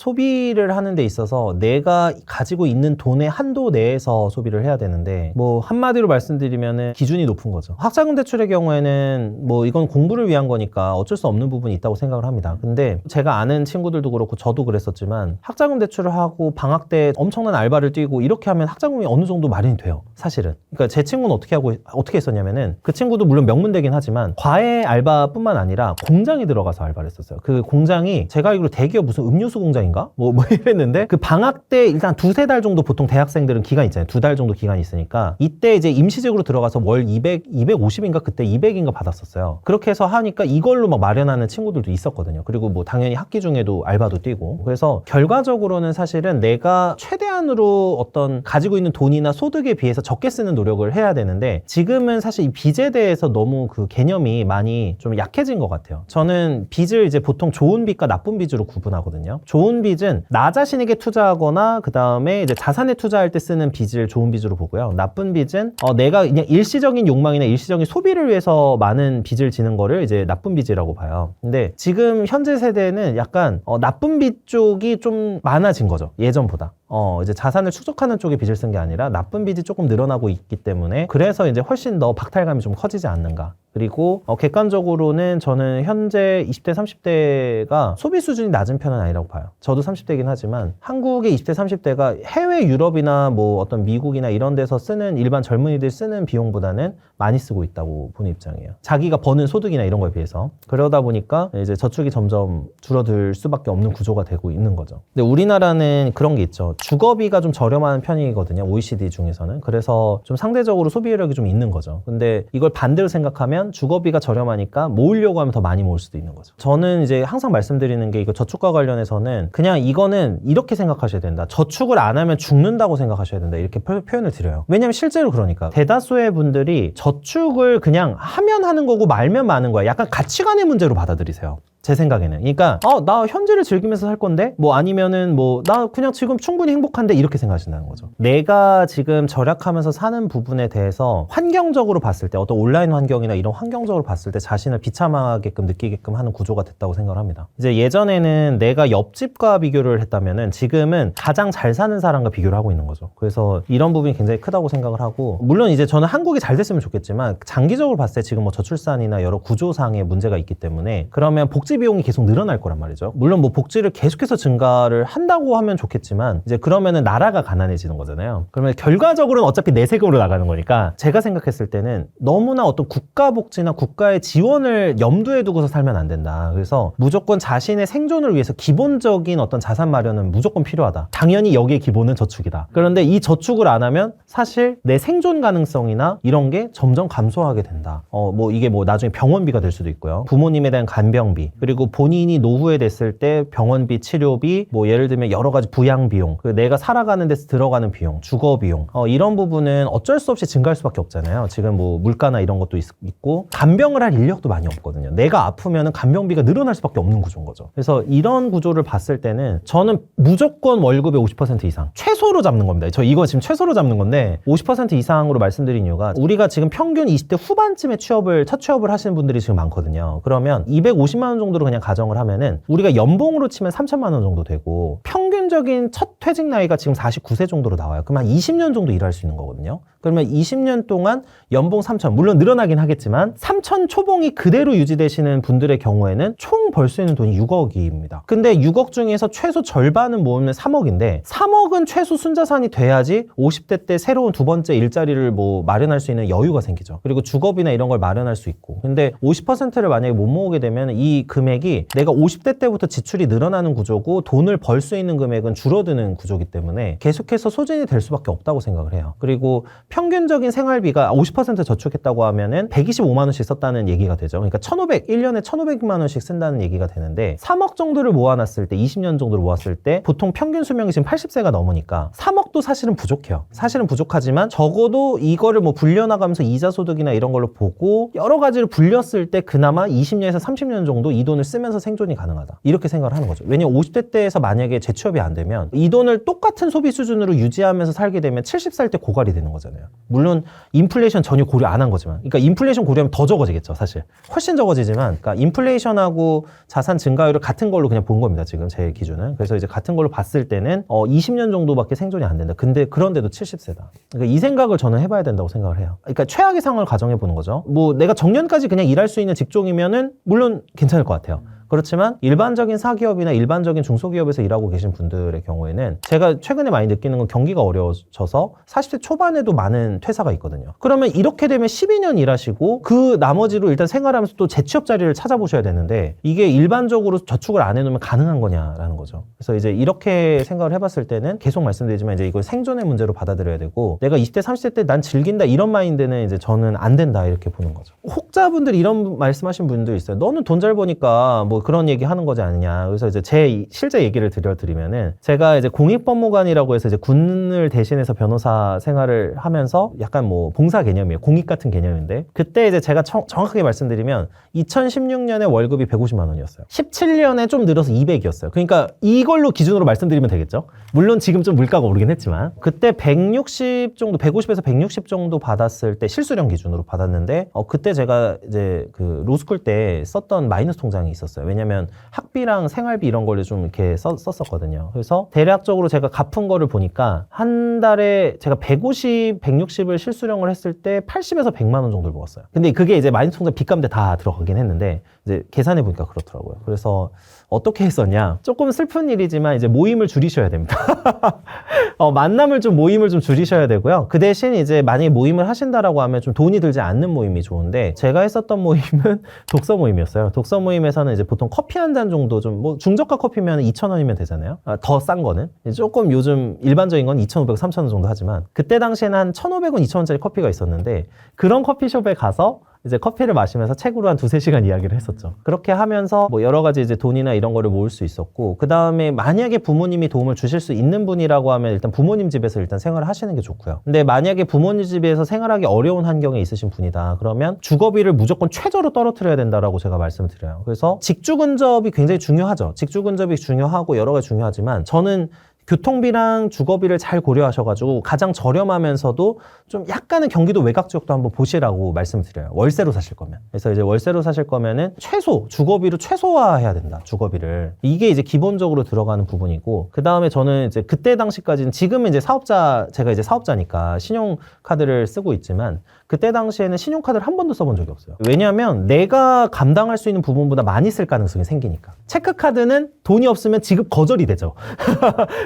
소비를 하는 데 있어서 내가 가지고 있는 돈의 한도 내에서 소비를 해야 되는데, 뭐 한마디로 말씀드리면은 기준이 높은 거죠. 학자금 대출의 경우에는 뭐 이건 공부를 위한 거니까 어쩔 수 없는 부분이 있다고 생각을 합니다. 근데 제가 아는 친구들도 그렇고 저도 그랬었지만, 학자금 대출을 하고 방학 때 엄청난 알바를 뛰고 이렇게 하면 학자금이 어느 정도 마련이 돼요, 사실은. 그러니까 제 친구는 어떻게 했었냐면은, 그 친구도 물론 명문대긴 하지만 과외 알바뿐만 아니라 공장에 들어가서 알바를 했었어요. 그 공장이 제가 알기로 대기업 무슨 음료수 공장인가? 뭐 이랬는데, 그 방학 때 일단 두세 달 정도 보통 대학생들은 기간 있잖아요. 2달 정도 기간이 있으니까 이때 이제 임시직으로 들어가서 월 250인가 그때 200인가 받았었어요. 그렇게 해서 하니까 이걸로 막 마련하는 친구들도 있었거든요. 그리고 뭐 당연히 학기 중에도 알바도 뛰고. 그래서 결과적으로는 사실은 내가 최대한으로 어떤 가지고 있는 돈이나 소득에 비해서 적게 쓰는 노력을 해야 되는데, 지금은 사실 이 빚에 대해서 너무 그 개념이 많이 좀 약해진 것 같아요. 저는 빚을 이제 보통 좋은 빚과 나쁜 빚으로 구분하거든요. 좋은 빚은 나 자신에게 투자하거나 그 다음에 이제 자산에 투자할 때 쓰는 빚을 좋은 빚으로 보고요. 나쁜 빚은 내가 그냥 일시적인 욕망이나 일시적인 소비를 위해서 많은 빚을 지는 거를 이제 나쁜 빚이라고 봐요. 근데 지금 현재 세대는 약간 나쁜 빚 쪽이 좀 많아진 거죠, 예전보다. 이제 자산을 축적하는 쪽에 빚을 쓴 게 아니라 나쁜 빚이 조금 늘어나고 있기 때문에, 그래서 이제 훨씬 더 박탈감이 좀 커지지 않는가. 그리고 객관적으로는 저는 현재 20대, 30대가 소비 수준이 낮은 편은 아니라고 봐요. 저도 30대이긴 하지만 한국의 20대, 30대가 해외 유럽이나 뭐 어떤 미국이나 이런 데서 쓰는 일반 젊은이들 쓰는 비용보다는 많이 쓰고 있다고 보는 입장이에요. 자기가 버는 소득이나 이런 거에 비해서. 그러다 보니까 이제 저축이 점점 줄어들 수밖에 없는 구조가 되고 있는 거죠. 근데 우리나라는 그런 게 있죠. 주거비가 좀 저렴한 편이거든요, OECD 중에서는. 그래서 좀 상대적으로 소비력이 좀 있는 거죠. 근데 이걸 반대로 생각하면 주거비가 저렴하니까 모으려고 하면 더 많이 모을 수도 있는 거죠. 저는 이제 항상 말씀드리는 게, 이거 저축과 관련해서는 그냥 이거는 이렇게 생각하셔야 된다. 저축을 안 하면 죽는다고 생각하셔야 된다. 이렇게 표현을 드려요. 왜냐면 실제로 그러니까. 대다수의 분들이 저축을 그냥 하면 하는 거고 말면 마는 거야. 약간 가치관의 문제로 받아들이세요, 제 생각에는. 그러니까 나 현재를 즐기면서 살 건데, 뭐 아니면은 뭐 나 그냥 지금 충분히 행복한데, 이렇게 생각하신다는 거죠. 내가 지금 절약하면서 사는 부분에 대해서 환경적으로 봤을 때, 어떤 온라인 환경이나 이런 환경적으로 봤을 때 자신을 비참하게끔 느끼게끔 하는 구조가 됐다고 생각을 합니다. 이제 예전에는 내가 옆집과 비교를 했다면은, 지금은 가장 잘 사는 사람과 비교를 하고 있는 거죠. 그래서 이런 부분이 굉장히 크다고 생각을 하고, 물론 이제 저는 한국이 잘 됐으면 좋겠지만 장기적으로 봤을 때 지금 뭐 저출산이나 여러 구조상의 문제가 있기 때문에, 그러면 복지 비용이 계속 늘어날 거란 말이죠. 물론 뭐 복지를 계속해서 증가를 한다고 하면 좋겠지만, 이제 그러면은 나라가 가난해지는 거잖아요. 그러면 결과적으로는 어차피 내 세금으로 나가는 거니까, 제가 생각했을 때는 너무나 어떤 국가 복지나 국가의 지원을 염두에 두고서 살면 안 된다. 그래서 무조건 자신의 생존을 위해서 기본적인 어떤 자산 마련은 무조건 필요하다. 당연히 여기에 기본은 저축이다. 그런데 이 저축을 안 하면 사실 내 생존 가능성이나 이런 게 점점 감소하게 된다. 뭐 이게 뭐 나중에 병원비가 될 수도 있고요. 부모님에 대한 간병비, 그리고 본인이 노후에 됐을 때 병원비, 치료비, 뭐 예를 들면 여러 가지 부양 비용, 내가 살아가는 데서 들어가는 비용, 주거 비용, 이런 부분은 어쩔 수 없이 증가할 수밖에 없잖아요. 지금 뭐 물가나 이런 것도 있고, 간병을 할 인력도 많이 없거든요. 내가 아프면은 간병비가 늘어날 수밖에 없는 구조인 거죠. 그래서 이런 구조를 봤을 때는 저는 무조건 월급의 50% 이상 최소로 잡는 겁니다. 이거 지금 최소로 잡는 건데, 50% 이상으로 말씀드린 이유가, 우리가 지금 평균 20대 후반쯤에 첫 취업을 하시는 분들이 지금 많거든요. 그러면 250만 원 정도로 그냥 가정을 하면은, 우리가 연봉으로 치면 3천만 원 정도 되고, 평균적인 첫 퇴직 나이가 지금 49세 정도로 나와요. 그럼 한 20년 정도 일할 수 있는 거거든요. 그러면 20년 동안 연봉 3천, 물론 늘어나긴 하겠지만 3천 초봉이 그대로 유지되시는 분들의 경우에는 총 벌 수 있는 돈이 6억입니다. 근데 6억 중에서 최소 절반은 모으면 3억인데 3억은 최소 순자산이 돼야지 50대 때 새로운 두 번째 일자리를 뭐 마련할 수 있는 여유가 생기죠. 그리고 주거비나 이런 걸 마련할 수 있고. 근데 50%를 만약에 못 모으게 되면 이 금액이 내가 50대 때부터 지출이 늘어나는 구조고, 돈을 벌 수 있는 금액은 줄어드는 구조이기 때문에 계속해서 소진이 될 수밖에 없다고 생각을 해요. 그리고 평균적인 생활비가 50% 저축했다고 하면은 125만 원씩 썼다는 얘기가 되죠. 그러니까 1년에 1,500만 원씩 쓴다는 얘기가 되는데, 3억 정도를 모아놨을 때, 20년 정도를 모았을 때 보통 평균 수명이 지금 80세가 넘으니까 3억도 사실은 부족해요. 사실은 부족하지만 적어도 이거를 뭐 불려나가면서 이자 소득이나 이런 걸로 보고 여러 가지를 불렸을 때 그나마 20년에서 30년 정도 이 돈을 쓰면서 생존이 가능하다. 이렇게 생각을 하는 거죠. 왜냐면 50대 때에서 만약에 재취업이 안 되면 이 돈을 똑같은 소비 수준으로 유지하면서 살게 되면 70살 때 고갈이 되는 거잖아요. 물론 인플레이션 전혀 고려 안 한 거지만, 그러니까 인플레이션 고려하면 더 적어지겠죠, 사실. 훨씬 적어지지만, 그러니까 인플레이션하고 자산 증가율을 같은 걸로 그냥 본 겁니다, 지금 제 기준은. 그래서 이제 같은 걸로 봤을 때는 20년 정도밖에 생존이 안 된다. 근데 그런데도 70세다. 그러니까 이 생각을 저는 해봐야 된다고 생각을 해요. 그러니까 최악의 상황을 가정해 보는 거죠. 뭐 내가 정년까지 그냥 일할 수 있는 직종이면은 물론 괜찮을 것 같아요. 그렇지만 일반적인 사기업이나 일반적인 중소기업에서 일하고 계신 분들의 경우에는 제가 최근에 많이 느끼는 건 경기가 어려워져서 40대 초반에도 많은 퇴사가 있거든요. 그러면 이렇게 되면 12년 일하시고 그 나머지로 일단 생활하면서 또 재취업 자리를 찾아보셔야 되는데 이게 일반적으로 저축을 안 해놓으면 가능한 거냐라는 거죠. 그래서 이제 이렇게 생각을 해봤을 때는 계속 말씀드리지만 이제 이걸 생존의 문제로 받아들여야 되고 내가 20대 30대 때 난 즐긴다 이런 마인드는 이제 저는 안 된다 이렇게 보는 거죠. 혹자분들 이런 말씀하신 분들 있어요. 너는 돈 잘 버니까 뭐 그런 얘기 하는 거지 않느냐. 그래서 이제 제 실제 얘기를 드리면은 제가 이제 공익법무관이라고 해서 이제 군을 대신해서 변호사 생활을 하면서 약간 뭐 봉사 개념이에요. 공익 같은 개념인데 그때 이제 제가 정확하게 말씀드리면 2016년에 월급이 150만 원이었어요. 17년에 좀 늘어서 200이었어요. 그러니까 이걸로 기준으로 말씀드리면 되겠죠. 물론 지금 좀 물가가 오르긴 했지만 그때 160 정도 150에서 160 정도 받았을 때 실수령 기준으로 받았는데 그때 제가 이제 그 로스쿨 때 썼던 마이너스 통장이 있었어요. 왜냐면 학비랑 생활비 이런 거를 좀 이렇게 썼었거든요. 그래서 대략적으로 제가 갚은 거를 보니까 한 달에 제가 150, 160을 실수령을 했을 때 80에서 100만 원 정도를 먹었어요. 근데 그게 이제 마이너스 통장 빚 갚는데 다 들어가긴 했는데 이제 계산해 보니까 그렇더라고요. 그래서 어떻게 했었냐? 조금 슬픈 일이지만 이제 모임을 줄이셔야 됩니다. 모임을 좀 줄이셔야 되고요. 그 대신 이제 만약에 모임을 하신다라고 하면 좀 돈이 들지 않는 모임이 좋은데 제가 했었던 모임은 독서 모임이었어요. 독서 모임에서는 이제 보통 커피 한 잔 정도 좀 뭐 중저가 커피면 2,000원이면 되잖아요. 더 싼 거는 조금 요즘 일반적인 건 2,500, 3,000원 정도 하지만 그때 당시에는 한 1,500원, 2,000원짜리 커피가 있었는데 그런 커피숍에 가서 이제 커피를 마시면서 책으로 한 2-3시간 이야기를 했었죠. 그렇게 하면서 뭐 여러 가지 이제 돈이나 이런 거를 모을 수 있었고 그 다음에 만약에 부모님이 도움을 주실 수 있는 분이라고 하면 일단 부모님 집에서 일단 생활을 하시는 게 좋고요. 근데 만약에 부모님 집에서 생활하기 어려운 환경에 있으신 분이다 그러면 주거비를 무조건 최저로 떨어뜨려야 된다라고 제가 말씀을 드려요. 그래서 직주 근접이 굉장히 중요하죠. 직주 근접이 중요하고 여러 가지 중요하지만 저는 교통비랑 주거비를 잘 고려하셔가지고 가장 저렴하면서도 좀 약간은 경기도 외곽 지역도 한번 보시라고 말씀드려요. 월세로 사실 거면. 그래서 이제 월세로 사실 거면은 주거비를 최소화해야 된다. 주거비를. 이게 이제 기본적으로 들어가는 부분이고 그 다음에 저는 이제 그때 당시까지는 지금은 이제 제가 이제 사업자니까 신용카드를 쓰고 있지만 그때 당시에는 신용카드를 한 번도 써본 적이 없어요. 왜냐하면 내가 감당할 수 있는 부분보다 많이 쓸 가능성이 생기니까. 체크카드는 돈이 없으면 지급 거절이 되죠.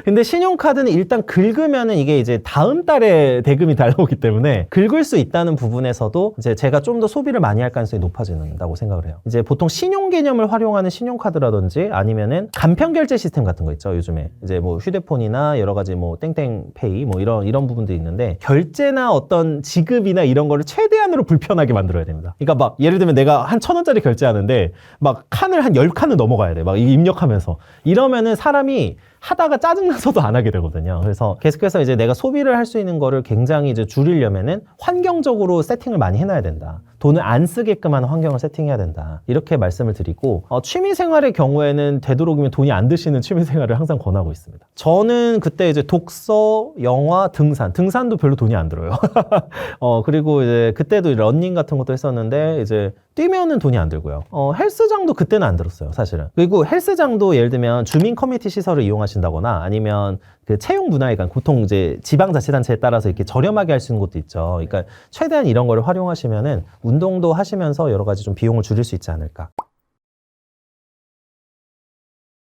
근데 신용카드는 일단 긁으면은 이게 이제 다음 달에 대금이 달려오기 때문에 긁을 수 있다는 부분에서도 이제 제가 좀 더 소비를 많이 할 가능성이 높아진다고 생각을 해요. 이제 보통 신용 개념을 활용하는 신용카드라든지 아니면은 간편 결제 시스템 같은 거 있죠. 요즘에 이제 뭐 휴대폰이나 여러 가지 뭐 땡땡페이 뭐 이런 부분들이 있는데 결제나 어떤 지급이나 이런 거를 최대한으로 불편하게 만들어야 됩니다. 그러니까 막 예를 들면 내가 한 1,000원짜리 결제하는데 막 칸을 한 10칸을 넘어가야 돼. 막 입력하면서 이러면은 사람이 하다가 짜증나서도 안 하게 되거든요. 그래서 계속해서 이제 내가 소비를 할 수 있는 거를 굉장히 이제 줄이려면은 환경적으로 세팅을 많이 해놔야 된다. 돈을 안 쓰게끔 하는 환경을 세팅해야 된다. 이렇게 말씀을 드리고 취미생활의 경우에는 되도록이면 돈이 안 드시는 취미생활을 항상 권하고 있습니다. 저는 그때 이제 독서, 영화, 등산도 별로 돈이 안 들어요. 그리고 이제 그때도 러닝 같은 것도 했었는데 이제 뛰면은 돈이 안 들고요. 헬스장도 그때는 안 들었어요, 사실은. 그리고 헬스장도 예를 들면 주민 커뮤니티 시설을 이용하신다거나 아니면 그 채용문화회관, 보통 이제 지방자치단체에 따라서 이렇게 저렴하게 할 수 있는 곳도 있죠. 그러니까 최대한 이런 거를 활용하시면은 운동도 하시면서 여러 가지 좀 비용을 줄일 수 있지 않을까.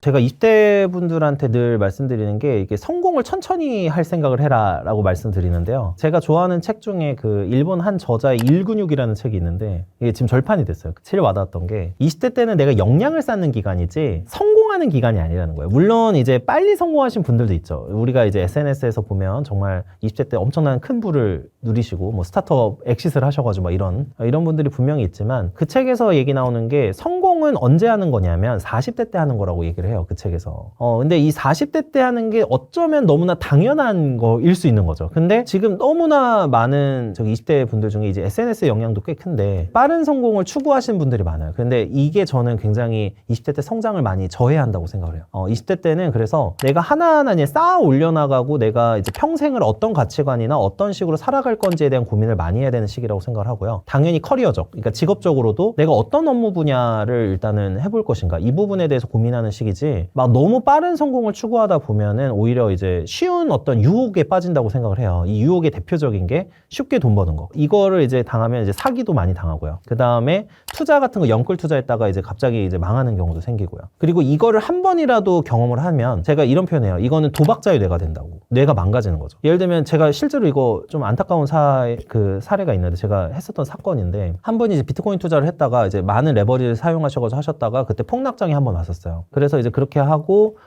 제가 20대 분들한테 늘 말씀드리는 게 이게 성공을 천천히 할 생각을 해라 라고 말씀드리는데요. 제가 좋아하는 책 중에 그 일본 한 저자의 일근육이라는 책이 있는데 이게 지금 절판이 됐어요. 제일 와닿았던 게 20대 때는 내가 역량을 쌓는 기간이지 성공하는 기간이 아니라는 거예요. 물론 이제 빨리 성공하신 분들도 있죠. 우리가 이제 SNS에서 보면 정말 20대 때 엄청난 큰 부를 누리시고 뭐 스타트업 엑싯을 하셔가지고 막 이런 분들이 분명히 있지만 그 책에서 얘기 나오는 게 성공은 언제 하는 거냐면 40대 때 하는 거라고 얘기를 해요. 그 책에서. 근데 이 40대 때 하는 게 어쩌면 너무나 당연한 거일 수 있는 거죠. 근데 지금 너무나 많은 20대 분들 중에 이제 SNS의 영향도 꽤 큰데 빠른 성공을 추구하시는 분들이 많아요. 근데 이게 저는 굉장히 20대 때 성장을 많이 저해하는 해야 한다고 생각을 해요. 20대 때는 그래서 내가 하나하나 이제 쌓아 올려나가고 내가 이제 평생을 어떤 가치관이나 어떤 식으로 살아갈 건지에 대한 고민을 많이 해야 되는 시기라고 생각을 하고요. 당연히 커리어적, 그러니까 직업적으로도 내가 어떤 업무 분야를 일단은 해볼 것인가 이 부분에 대해서 고민하는 시기지 막 너무 빠른 성공을 추구하다 보면은 오히려 이제 쉬운 어떤 유혹에 빠진다고 생각을 해요. 이 유혹의 대표적인 게 쉽게 돈 버는 거. 이거를 이제 당하면 이제 사기도 많이 당하고요. 그 다음에 투자 같은 거 영끌 투자했다가 이제 갑자기 이제 망하는 경우도 생기고요. 그리고 이거를 한 번이라도 경험을 하면 제가 이런 표현해요. 이거는 도박자의 뇌가 된다고. 뇌가 망가지는 거죠. 예를 들면 제가 실제로 이거 좀 안타까운 사례가 있는데 제가 했었던 사건인데 한 분이 이제 비트코인 투자를 했다가 이제 많은 레버리를 사용하셔가지고 하셨다가 그때 폭락장이 한 번 왔었어요. 그래서 이제 그렇게 하고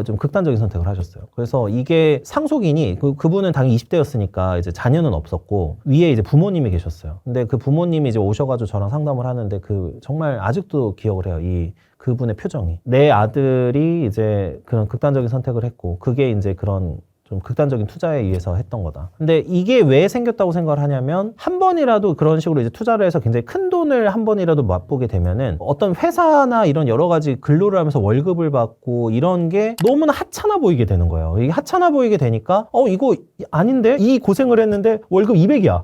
좀 극단적인 선택을 하셨어요. 그래서 이게 상속인이 그분은 당연히 20대였으니까 이제 자녀는 없었고 위에 이제 부모님이 계셨어요. 근데 그 부모님이 이제 오셔가지고 저랑 상담을 하는데 정말 아직도 기억을 해요. 그분의 표정이. 내 아들이 이제 그런 극단적인 선택을 했고 그게 이제 그런 좀 극단적인 투자에 의해서 했던 거다. 근데 이게 왜 생겼다고 생각을 하냐면 한 번이라도 그런 식으로 이제 투자를 해서 굉장히 큰 돈을 한 번이라도 맛보게 되면은 어떤 회사나 이런 여러 가지 근로를 하면서 월급을 받고 이런 게 너무나 하찮아 보이게 되는 거예요. 이게 하찮아 보이게 되니까 이거 아닌데? 이 고생을 했는데 월급 200이야.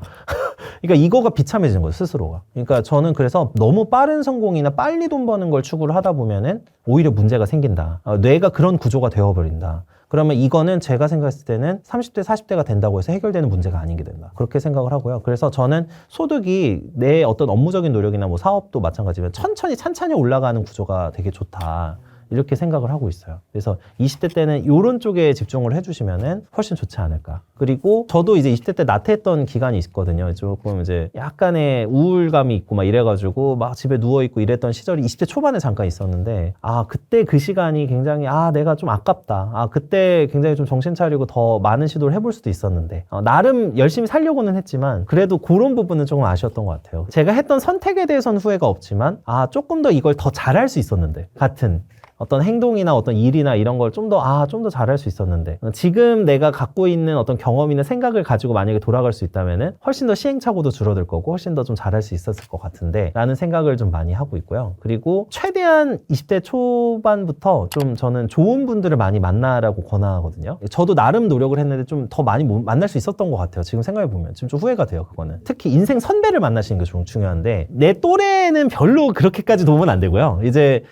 그러니까 이거가 비참해지는 거예요, 스스로가. 그러니까 저는 그래서 너무 빠른 성공이나 빨리 돈 버는 걸 추구를 하다 보면은 오히려 문제가 생긴다. 뇌가 그런 구조가 되어버린다. 그러면 이거는 제가 생각했을 때는 30대, 40대가 된다고 해서 해결되는 문제가 아닌 게 된다. 그렇게 생각을 하고요. 그래서 저는 소득이 내 어떤 업무적인 노력이나 뭐 사업도 마찬가지지만 천천히 찬찬히 올라가는 구조가 되게 좋다. 이렇게 생각을 하고 있어요. 그래서 20대 때는 이런 쪽에 집중을 해주시면은 훨씬 좋지 않을까. 그리고 저도 이제 20대 때 나태했던 기간이 있거든요. 조금 이제 약간의 우울감이 있고 막 이래가지고 막 집에 누워있고 이랬던 시절이 20대 초반에 잠깐 있었는데 그때 그 시간이 굉장히 내가 좀 아깝다. 그때 굉장히 좀 정신 차리고 더 많은 시도를 해볼 수도 있었는데 나름 열심히 살려고는 했지만 그래도 그런 부분은 조금 아쉬웠던 것 같아요. 제가 했던 선택에 대해서는 후회가 없지만 조금 더 이걸 더 잘할 수 있었는데 같은 어떤 행동이나 어떤 일이나 이런 걸 좀 더 잘할 수 있었는데 지금 내가 갖고 있는 어떤 경험이나 생각을 가지고 만약에 돌아갈 수 있다면은 훨씬 더 시행착오도 줄어들 거고 훨씬 더 좀 잘할 수 있었을 것 같은데 라는 생각을 좀 많이 하고 있고요. 그리고 최대한 20대 초반부터 좀 저는 좋은 분들을 많이 만나라고 권하거든요. 저도 나름 노력을 했는데 좀 더 많이 만날 수 있었던 것 같아요. 지금 생각해보면 지금 좀 후회가 돼요. 그거는 특히 인생 선배를 만나시는 게 좀 중요한데 내 또래는 별로 그렇게까지 도움은 안 되고요. 이제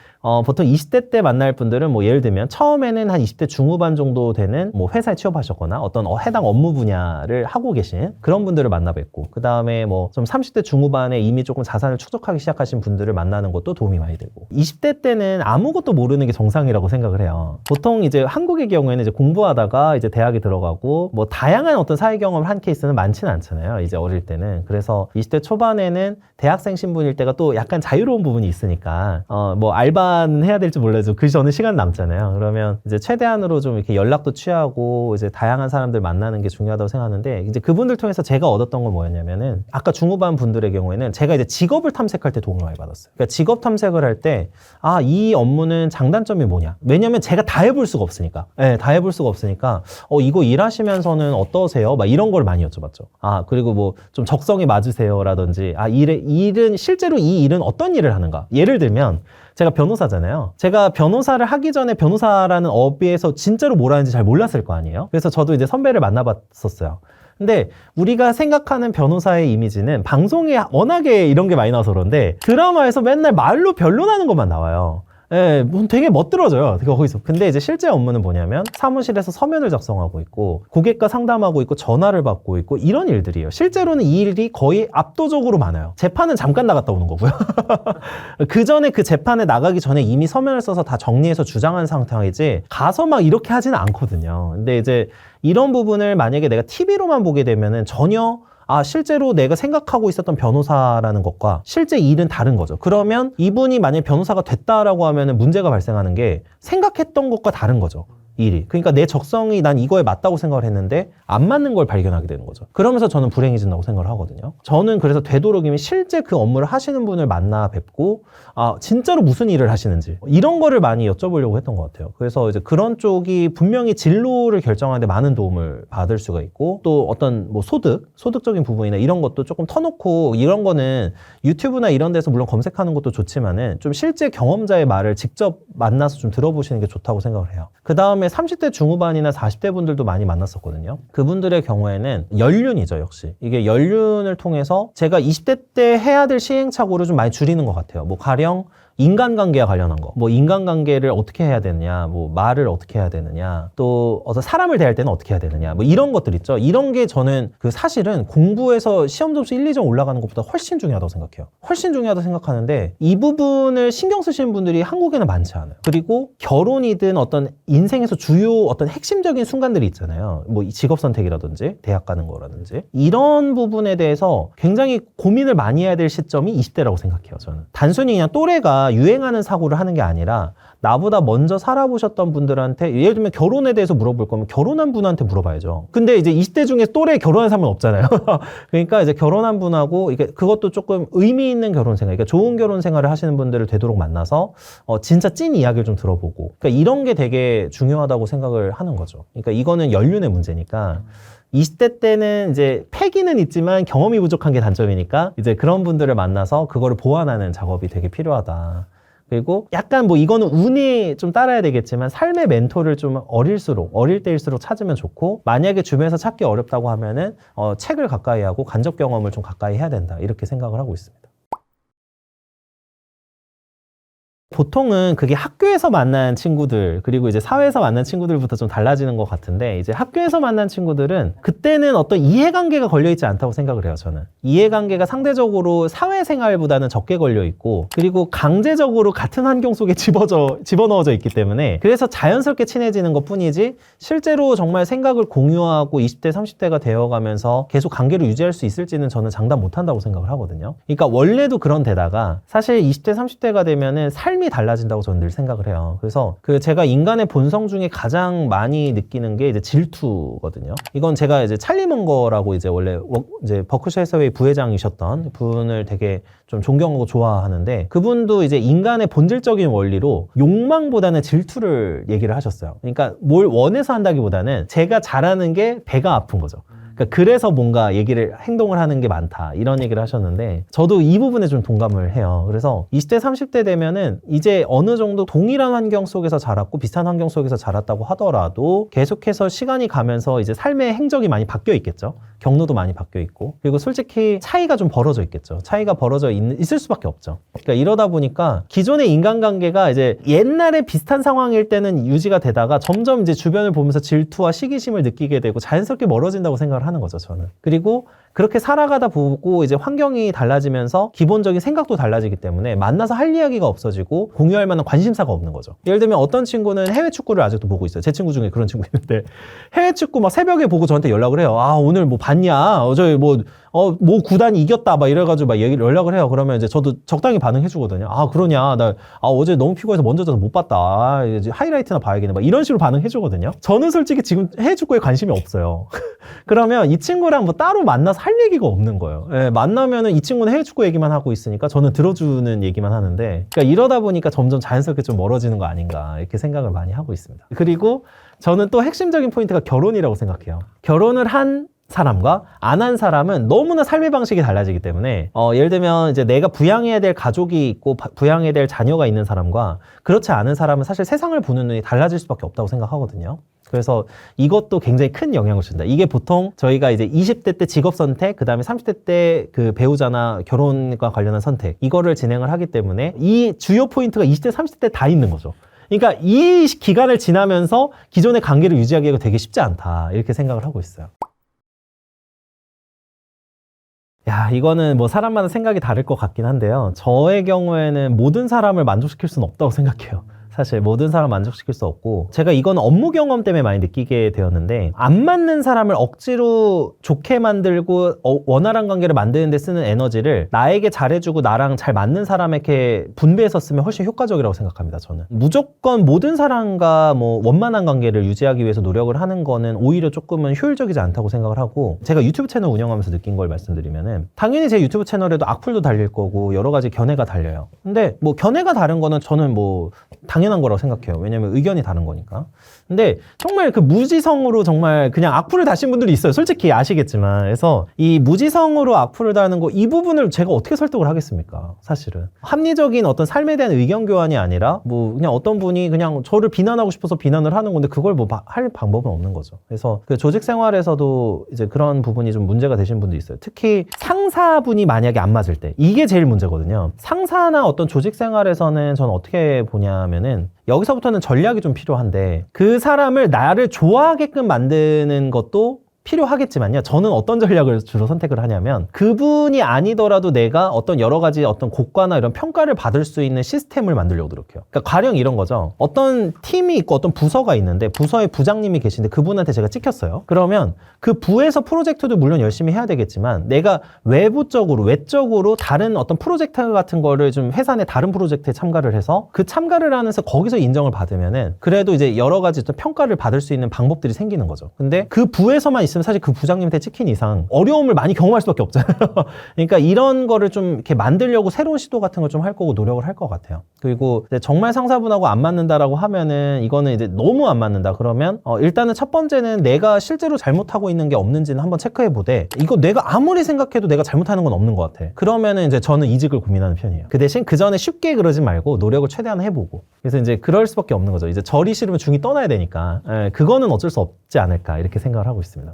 보통 20대 때 만날 분들은 뭐 예를 들면 처음에는 한 20대 중후반 정도 되는 뭐 회사에 취업하셨거나 어떤 해당 업무 분야를 하고 계신 그런 분들을 만나 뵙고 그 다음에 뭐 좀 30대 중후반에 이미 조금 자산을 축적하기 시작하신 분들을 만나는 것도 도움이 많이 되고 20대 때는 아무것도 모르는 게 정상이라고 생각을 해요. 보통 이제 한국의 경우에는 이제 공부하다가 이제 대학에 들어가고 뭐 다양한 어떤 사회 경험을 한 케이스는 많지는 않잖아요. 이제 어릴 때는. 그래서 20대 초반에는 대학생 신분일 때가 또 약간 자유로운 부분이 있으니까 뭐 알바는 해야 될지 몰라도 그 전에 시간 남잖아요. 그러면 이제 최대한으로 좀 이렇게 연락도 취하고 이제 다양한 사람들 만나는 게 중요하다고 생각하는데 이제 그분들 통해서 제가 얻었던 건 뭐였냐면은 아까 중후반 분들의 경우에는 제가 이제 직업을 탐색할 때 도움을 많이 받았어요. 그러니까 직업 탐색을 할 때 이 업무는 장단점이 뭐냐? 왜냐면 제가 다 해볼 수가 없으니까. 네, 다 해볼 수가 없으니까 이거 일하시면서는 어떠세요? 막 이런 걸 많이 여쭤봤죠. 그리고 뭐 좀 적성에 맞으세요라든지 일은 실제로 이 일은 어떤 일을 하는가? 예를 들면 제가 변호사잖아요. 제가 변호사를 하기 전에 변호사라는 업에서 진짜로 뭘 하는지 잘 몰랐을 거 아니에요. 그래서 저도 이제 선배를 만나봤었어요. 근데 우리가 생각하는 변호사의 이미지는 방송에 워낙에 이런 게 많이 나와서 그런데 드라마에서 맨날 말로 변론하는 것만 나와요. 예, 되게 멋들어져요. 거기서. 근데 이제 실제 업무는 뭐냐면 사무실에서 서면을 작성하고 있고 고객과 상담하고 있고 전화를 받고 있고 이런 일들이에요. 실제로는 이 일이 거의 압도적으로 많아요. 재판은 잠깐 나갔다 오는 거고요. 그 전에 그 재판에 나가기 전에 이미 서면을 써서 다 정리해서 주장한 상태이지 가서 막 이렇게 하지는 않거든요. 근데 이제 이런 부분을 만약에 내가 TV로만 보게 되면은 전혀 실제로 내가 생각하고 있었던 변호사라는 것과 실제 일은 다른 거죠. 그러면 이분이 만약에 변호사가 됐다라고 하면은 문제가 발생하는 게 생각했던 것과 다른 거죠. 일이. 그러니까 내 적성이 난 이거에 맞다고 생각을 했는데 안 맞는 걸 발견하게 되는 거죠. 그러면서 저는 불행해진다고 생각을 하거든요. 저는 그래서 되도록이면 실제 그 업무를 하시는 분을 만나 뵙고 진짜로 무슨 일을 하시는지 이런 거를 많이 여쭤보려고 했던 것 같아요. 그래서 이제 그런 쪽이 분명히 진로를 결정하는데 많은 도움을 받을 수가 있고 또 어떤 뭐 소득적인 부분이나 이런 것도 조금 터놓고 이런 거는 유튜브나 이런 데서 물론 검색하는 것도 좋지만은 좀 실제 경험자의 말을 직접 만나서 좀 들어보시는 게 좋다고 생각을 해요. 그 다음에 30대 중후반이나 40대 분들도 많이 만났었거든요. 그분들의 경우에는 연륜이죠, 역시. 이게 연륜을 통해서 제가 20대 때 해야 될 시행착오를 좀 많이 줄이는 것 같아요. 뭐 가령 인간관계와 관련한 거, 뭐 인간관계를 어떻게 해야 되느냐, 뭐 말을 어떻게 해야 되느냐, 또 어떤 사람을 대할 때는 어떻게 해야 되느냐, 뭐 이런 것들 있죠. 이런 게 저는 그 사실은 공부에서 시험 점수 1, 2점 올라가는 것보다 훨씬 중요하다고 생각해요. 훨씬 중요하다고 생각하는데 이 부분을 신경 쓰시는 분들이 한국에는 많지 않아요. 그리고 결혼이든 어떤 인생에서 주요 어떤 핵심적인 순간들이 있잖아요. 뭐 직업 선택이라든지 대학 가는 거라든지 이런 부분에 대해서 굉장히 고민을 많이 해야 될 시점이 20대라고 생각해요. 저는 단순히 그냥 또래가 유행하는 사고를 하는 게 아니라 나보다 먼저 살아보셨던 분들한테 예를 들면 결혼에 대해서 물어볼 거면 결혼한 분한테 물어봐야죠. 근데 이제 20대 중에 또래에 결혼한 사람은 없잖아요. 그러니까 이제 결혼한 분하고 이게 그것도 조금 의미 있는 결혼 생활, 그러니까 좋은 결혼 생활을 하시는 분들을 되도록 만나서 진짜 찐 이야기를 좀 들어보고 그러니까 이런 게 되게 중요하다고 생각을 하는 거죠. 그러니까 이거는 연륜의 문제니까 20대 때는 이제 패기는 있지만 경험이 부족한 게 단점이니까 이제 그런 분들을 만나서 그거를 보완하는 작업이 되게 필요하다. 그리고 약간 뭐 이거는 운이 좀 따라야 되겠지만 삶의 멘토를 좀 어릴 때일수록 찾으면 좋고 만약에 주변에서 찾기 어렵다고 하면은 책을 가까이 하고 간접 경험을 좀 가까이 해야 된다. 이렇게 생각을 하고 있습니다. 보통은 그게 학교에서 만난 친구들 그리고 이제 사회에서 만난 친구들부터 좀 달라지는 것 같은데 이제 학교에서 만난 친구들은 그때는 어떤 이해관계가 걸려있지 않다고 생각을 해요. 저는 이해관계가 상대적으로 사회생활보다는 적게 걸려있고 그리고 강제적으로 같은 환경 속에 집어넣어져 있기 때문에 그래서 자연스럽게 친해지는 것 뿐이지 실제로 정말 생각을 공유하고 20대 30대가 되어가면서 계속 관계를 유지할 수 있을지는 저는 장담 못한다고 생각을 하거든요. 그러니까 원래도 그런 데다가 사실 20대 30대가 되면은 삶이 달라진다고 저는 늘 생각을 해요. 그래서 제가 인간의 본성 중에 가장 많이 느끼는 게 이제 질투거든요. 이건 제가 이제 찰리 먼거라고 이제 원래 이제 버크셔 해서웨이 부회장이셨던 분을 되게 좀 존경하고 좋아하는데 그분도 이제 인간의 본질적인 원리로 욕망보다는 질투를 얘기를 하셨어요. 그러니까 뭘 원해서 한다기보다는 제가 잘하는 게 배가 아픈 거죠. 그래서 뭔가 행동을 하는 게 많다 이런 얘기를 하셨는데 저도 이 부분에 좀 동감을 해요. 그래서 20대 30대 되면은 이제 어느 정도 동일한 환경 속에서 자랐고 비슷한 환경 속에서 자랐다고 하더라도 계속해서 시간이 가면서 이제 삶의 행적이 많이 바뀌어 있겠죠. 경로도 많이 바뀌어 있고 그리고 솔직히 차이가 좀 벌어져 있겠죠. 차이가 벌어져 있을 수밖에 없죠. 그러니까 이러다 보니까 기존의 인간관계가 이제 옛날에 비슷한 상황일 때는 유지가 되다가 점점 이제 주변을 보면서 질투와 시기심을 느끼게 되고 자연스럽게 멀어진다고 생각을 하는 거죠, 저는. 그리고 그렇게 살아가다 보고 이제 환경이 달라지면서 기본적인 생각도 달라지기 때문에 만나서 할 이야기가 없어지고 공유할 만한 관심사가 없는 거죠. 예를 들면 어떤 친구는 해외 축구를 아직도 보고 있어요. 제 친구 중에 그런 친구 있는데 해외 축구 막 새벽에 보고 저한테 연락을 해요. 오늘 뭐 봤냐? 어제 뭐 구단이 이겼다 막 이래가지고 막 연락을 해요. 그러면 이제 저도 적당히 반응해 주거든요. 그러냐? 나 어제 너무 피곤해서 먼저 자서 못 봤다. 이제 하이라이트나 봐야겠네. 막 이런 식으로 반응해 주거든요. 저는 솔직히 지금 해외 축구에 관심이 없어요. 그러면 이 친구랑 뭐 따로 만나서 할 얘기가 없는 거예요. 만나면은 이 친구는 해외 축구 얘기만 하고 있으니까 저는 들어주는 얘기만 하는데 그러니까 이러다 보니까 점점 자연스럽게 좀 멀어지는 거 아닌가 이렇게 생각을 많이 하고 있습니다. 그리고 저는 또 핵심적인 포인트가 결혼이라고 생각해요. 결혼을 한 사람과 안 한 사람은 너무나 삶의 방식이 달라지기 때문에 예를 들면 이제 내가 부양해야 될 가족이 있고 부양해야 될 자녀가 있는 사람과 그렇지 않은 사람은 사실 세상을 보는 눈이 달라질 수밖에 없다고 생각하거든요. 그래서 이것도 굉장히 큰 영향을 준다. 이게 보통 저희가 이제 20대 때 직업 선택, 그 다음에 30대 때 그 배우자나 결혼과 관련한 선택 이거를 진행을 하기 때문에 이 주요 포인트가 20대, 30대 때 다 있는 거죠. 그러니까 이 기간을 지나면서 기존의 관계를 유지하기가 되게 쉽지 않다 이렇게 생각을 하고 있어요. 이거는 뭐 사람마다 생각이 다를 것 같긴 한데요. 저의 경우에는 모든 사람을 만족시킬 수는 없다고 생각해요. 사실 모든 사람 만족시킬 수 없고, 제가 이건 업무 경험 때문에 많이 느끼게 되었는데, 안 맞는 사람을 억지로 좋게 만들고 원활한 관계를 만드는 데 쓰는 에너지를 나에게 잘해주고 나랑 잘 맞는 사람에게 분배해서 쓰면 훨씬 효과적이라고 생각합니다. 저는 무조건 모든 사람과 뭐 원만한 관계를 유지하기 위해서 노력을 하는 거는 오히려 조금은 효율적이지 않다고 생각을 하고, 제가 유튜브 채널 운영하면서 느낀 걸 말씀드리면은, 당연히 제 유튜브 채널에도 악플도 달릴 거고 여러 가지 견해가 달려요. 근데 뭐 견해가 다른 거는 저는 뭐 당연한 거라고 생각해요. 왜냐면 의견이 다른 거니까. 근데 정말 그 무지성으로 정말 그냥 악플을 다신 분들이 있어요. 솔직히 아시겠지만. 그래서 이 무지성으로 악플을 다는 거, 이 부분을 제가 어떻게 설득을 하겠습니까? 사실은 합리적인 어떤 삶에 대한 의견 교환이 아니라 뭐 그냥 어떤 분이 그냥 저를 비난하고 싶어서 비난을 하는 건데, 그걸 뭐 할 방법은 없는 거죠. 그래서 그 조직 생활에서도 이제 그런 부분이 좀 문제가 되신 분도 있어요. 특히 상사분이 만약에 안 맞을 때, 이게 제일 문제거든요. 상사나 어떤 조직 생활에서는 저는 어떻게 보냐면은, 여기서부터는 전략이 좀 필요한데, 그 사람을 나를 좋아하게끔 만드는 것도 필요하겠지만요. 저는 어떤 전략을 주로 선택을 하냐면, 그분이 아니더라도 내가 어떤 여러 가지 어떤 고과나 이런 평가를 받을 수 있는 시스템을 만들려고 노력해요. 그러니까 가령 이런 거죠. 어떤 팀이 있고 어떤 부서가 있는데, 부서에 부장님이 계신데 그분한테 제가 찍혔어요. 그러면 그 부에서 프로젝트도 물론 열심히 해야 되겠지만, 내가 외적으로 다른 어떤 프로젝트 같은 거를 좀 회사 내 다른 프로젝트에 참가를 해서 그 참가를 하면서 거기서 인정을 받으면은 그래도 이제 여러 가지 또 평가를 받을 수 있는 방법들이 생기는 거죠. 근데 그 부에서만 있으면 사실 그 부장님한테 찍힌 이상 어려움을 많이 경험할 수밖에 없잖아요. 그러니까 이런 거를 좀 이렇게 만들려고 새로운 시도 같은 걸 좀 할 거고 노력을 할 것 같아요. 그리고 정말 상사분하고 안 맞는다라고 하면은, 이거는 이제 너무 안 맞는다 그러면 일단은 첫 번째는 내가 실제로 잘못하고 있는 게 없는지는 한번 체크해 보되, 이거 내가 아무리 생각해도 내가 잘못하는 건 없는 것 같아. 그러면은 이제 저는 이직을 고민하는 편이에요. 그 대신 그 전에 쉽게 그러지 말고 노력을 최대한 해보고, 그래서 이제 그럴 수밖에 없는 거죠. 이제 절이 싫으면 중이 떠나야 되니까, 그거는 어쩔 수 없지 않을까 이렇게 생각을 하고 있습니다.